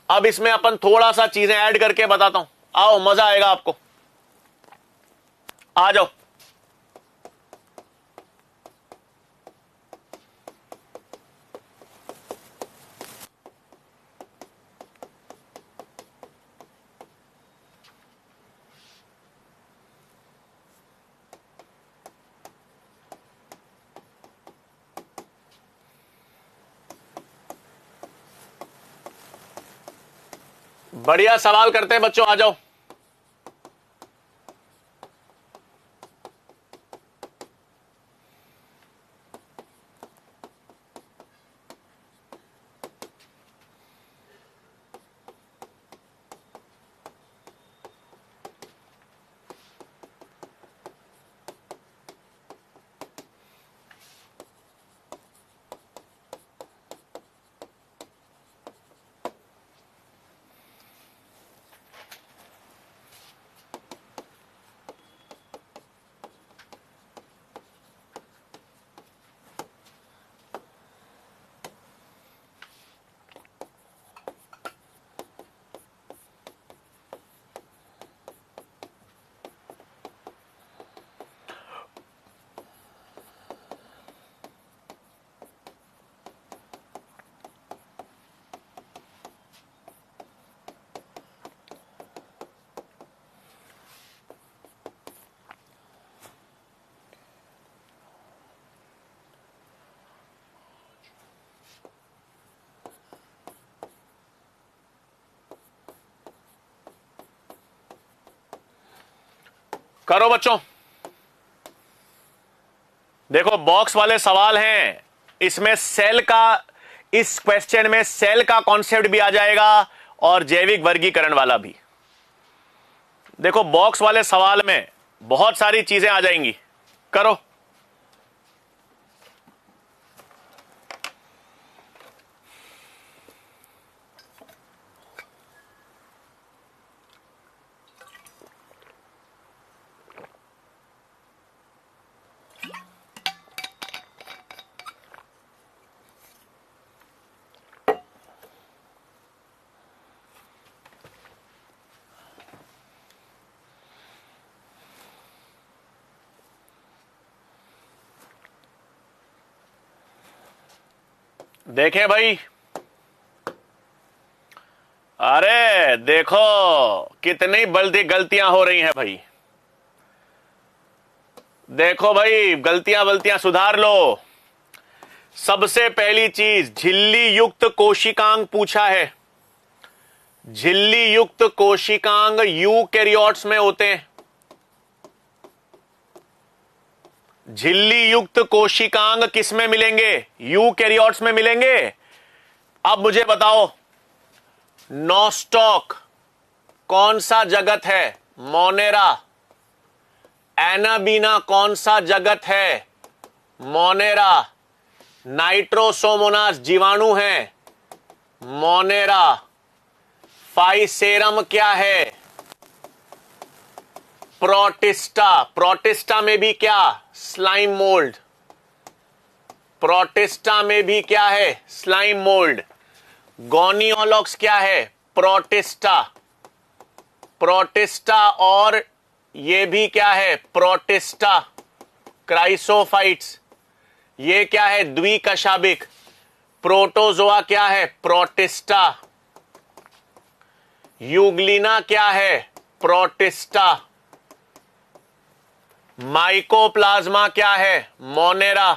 अब इसमें अपन थोड़ा सा चीजें ऐड करके बताता हूं, आओ मजा आएगा आपको, आ जाओ। बढ़िया सवाल करते हैं बच्चों, आ जाओ। करो बच्चों, देखो बॉक्स वाले सवाल हैं, इसमें सेल का, इस क्वेश्चन में सेल का कॉन्सेप्ट भी आ जाएगा और जैविक वर्गीकरण वाला भी। देखो बॉक्स वाले सवाल में बहुत सारी चीजें आ जाएंगी, करो। देखें भाई, अरे देखो कितनी बल्दी गलतियां हो रही हैं भाई, देखो भाई गलतियां सुधार लो। सबसे पहली चीज, झिल्ली युक्त कोशिकांग पूछा है, झिल्ली युक्त कोशिकांग यूकैरियोट्स में होते हैं, झिल्ली युक्त कोशिकांग किस में मिलेंगे, यूकैरियोट्स में मिलेंगे। अब मुझे बताओ नॉस्टॉक कौन सा जगत है, मोनेरा। एनाबीना कौन सा जगत है, मोनेरा। नाइट्रोसोमोनास जीवाणु है, मोनेरा। फाइसेरम क्या है, प्रोटिस्टा। प्रोटिस्टा में भी क्या, स्लाइम मोल्ड। प्रोटिस्टा में भी क्या है, स्लाइम मोल्ड। गोनियोलॉक्स क्या है, प्रोटिस्टा। प्रोटिस्टा, और ये भी क्या है? प्रोटिस्टा। क्राइसोफाइट्स, ये क्या है? द्विकशाभिक। प्रोटोजोआ क्या है? प्रोटिस्टा। यूग्लिना क्या है? प्रोटिस्टा। माइकोप्लाज्मा क्या है? मोनेरा।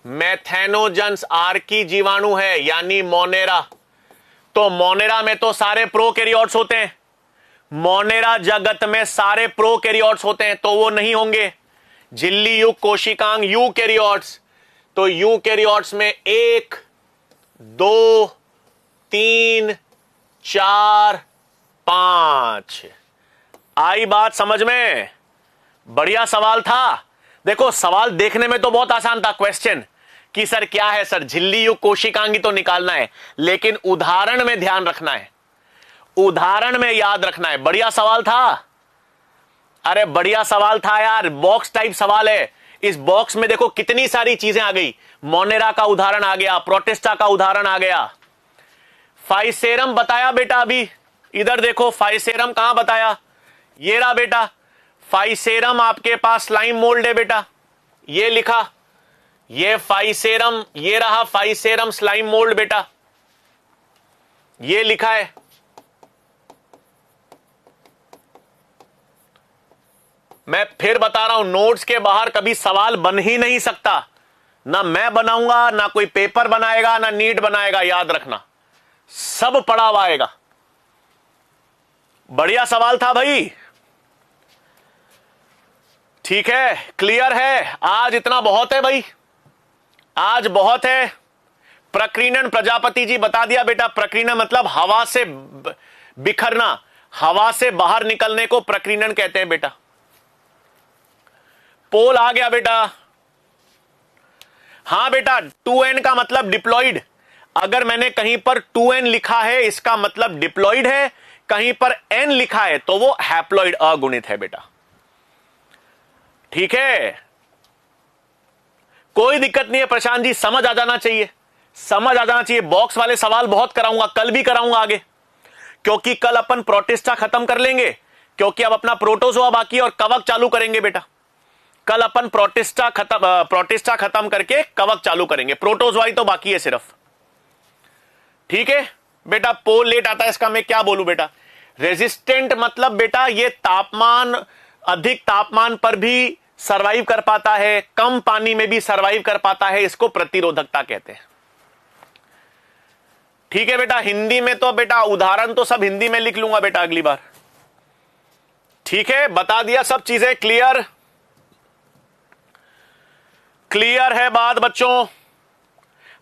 मैथेनोजन्स आर्की जीवाणु है यानी मोनेरा। तो मोनेरा में तो सारे प्रोकैरियोट्स होते हैं, मोनेरा जगत में सारे प्रोकैरियोट्स होते हैं, तो वो नहीं होंगे झिल्ली युक्त कोशिकांग यूकैरियोट्स। तो यूकैरियोट्स में 1 2 3 4 5। आई बात समझ में? बढ़िया सवाल था। देखो सवाल देखने में तो बहुत आसान था, क्वेश्चन कि सर क्या है सर, झिल्ली युक्त कोशिकांगी तो निकालना है, लेकिन उदाहरण में ध्यान रखना है, उदाहरण में याद रखना है। बढ़िया सवाल था, अरे बढ़िया सवाल था यार, बॉक्स टाइप सवाल है। इस बॉक्स में देखो कितनी सारी चीजें आ गई, मोनेरा का उदाहरण आ गया, प्रोटिस्टा का उदाहरण आ गया, फाइसेरम बताया बेटा अभी, इधर देखो फाइसेरम कहां बताया, ये रहा बेटा फाइसेरम, आपके पास स्लाइम मोल्ड है बेटा, ये लिखा, ये फाइसेरम, ये रहा फाइसेरम स्लाइम मोल्ड बेटा, ये लिखा है। मैं फिर बता रहा हूं, नोट्स के बाहर कभी सवाल बन ही नहीं सकता, ना मैं बनाऊंगा, ना कोई पेपर बनाएगा, ना नीट बनाएगा, याद रखना सब पढ़ा हुआ आएगा। बढ़िया सवाल था भाई, ठीक है, क्लियर है। आज इतना बहुत है भाई, आज बहुत है। प्रकीर्णन प्रजापति जी बता दिया बेटा, प्रकीर्णन मतलब हवा से बिखरना, हवा से बाहर निकलने को प्रकीर्णन कहते हैं बेटा। पोल आ गया बेटा, हां बेटा 2n का मतलब डिप्लॉइड, अगर मैंने कहीं पर 2n लिखा है इसका मतलब डिप्लॉइड है, कहीं पर n लिखा है तो वो हैप्लॉइड अगुणित है बेटा, ठीक है, कोई दिक्कत नहीं है प्रशांत जी, समझ आ जाना चाहिए, समझ आ जाना चाहिए। बॉक्स वाले सवाल बहुत कराऊंगा, कल भी कराऊंगा आगे, क्योंकि कल अपन प्रोटिस्टा खत्म कर लेंगे, क्योंकि अब अपना प्रोटोजोआ बाकी है और कवक चालू करेंगे बेटा। कल अपन प्रोटिस्टा खत्म करके कवक चालू करेंगे, प्रोटोजोआ ही तो बाकी है सिर्फ, ठीक है बेटा। पोल लेट आता है, इसका मैं क्या बोलूं बेटा, रेजिस्टेंट मतलब बेटा ये तापमान, अधिक तापमान पर भी सरवाइव कर पाता है, कम पानी में भी सरवाइव कर पाता है, इसको प्रतिरोधकता कहते हैं, ठीक है बेटा। हिंदी में तो बेटा उदाहरण तो सब हिंदी में लिख लूंगा बेटा अगली बार, ठीक है, बता दिया सब चीजें, क्लियर, क्लियर है बात बच्चों।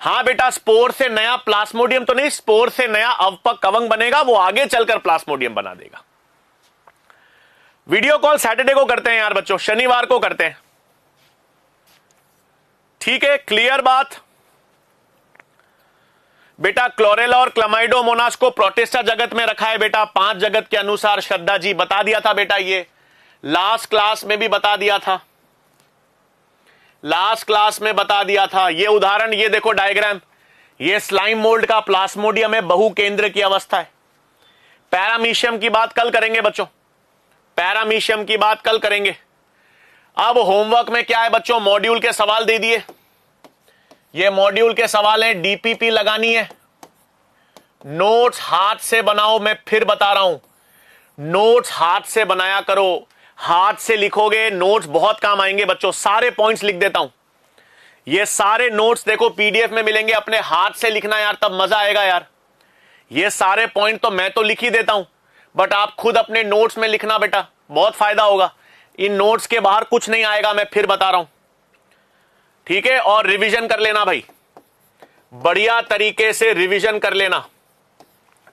हां बेटा, स्पोर से नया प्लास्मोडियम तो नहीं, स्पोर से नया अवपक कवक बनेगा, वो आगे चलकर प्लास्मोडियम बना देगा। वीडियो कॉल सैटरडे को करते हैं यार बच्चों, शनिवार को करते हैं, ठीक है, क्लियर बात बेटा। क्लोरेला और क्लमाइडोमोनास को प्रोटिस्टा जगत में रखा है बेटा, 5 जगत के अनुसार, श्रद्धा जी बता दिया था बेटा, ये लास्ट क्लास में भी बता दिया था, लास्ट क्लास में बता दिया था। ये उदाहरण, ये देखो डायग्राम, ये स्लाइम मोल्ड का प्लास्मोडियम है, बहु केंद्र की अवस्था है। पैरामीशियम की बात कल करेंगे बच्चों, पैरामीशियम की बात कल करेंगे। अब होमवर्क में क्या है बच्चों, मॉड्यूल के सवाल दे दिए, ये मॉड्यूल के सवाल हैं, डीपीपी लगानी है, नोट्स हाथ से बनाओ, मैं फिर बता रहा हूं, नोट्स हाथ से बनाया करो, हाथ से लिखोगे नोट्स बहुत काम आएंगे बच्चों। सारे पॉइंट्स लिख देता हूं, ये सारे नोट्स देखो पीडीएफ में मिलेंगे, अपने हाथ से लिखना यार, तब मजा आएगा यार। ये सारे पॉइंट तो मैं तो लिख ही देता हूं, बट आप खुद अपने नोट्स में लिखना बेटा, बहुत फायदा होगा। इन नोट्स के बाहर कुछ नहीं आएगा, मैं फिर बता रहा हूं, ठीक है। और रिवीजन कर लेना भाई, बढ़िया तरीके से रिवीजन कर लेना,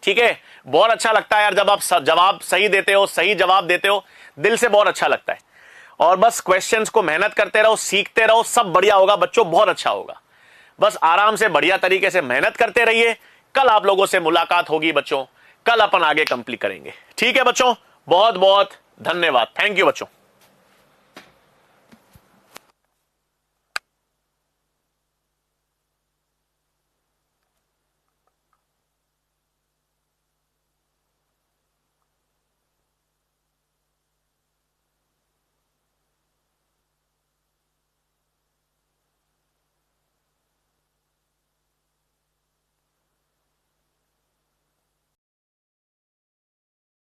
ठीक है। बहुत अच्छा लगता है यार जब आप जवाब सही देते हो, सही जवाब देते हो, दिल से बहुत अच्छा लगता है। और बस क्वेश्चंस को मेहनत करते रहो, सीखते रहो, सब बढ़िया होगा बच्चों, बहुत अच्छा होगा। बस आराम से बढ़िया तरीके से मेहनत करते रहिए। कल आप लोगों से मुलाकात होगी बच्चों, कल अपन आगे कंप्लीट करेंगे, ठीक है बच्चों। बहुत बहुत धन्यवाद, थैंक यू बच्चों।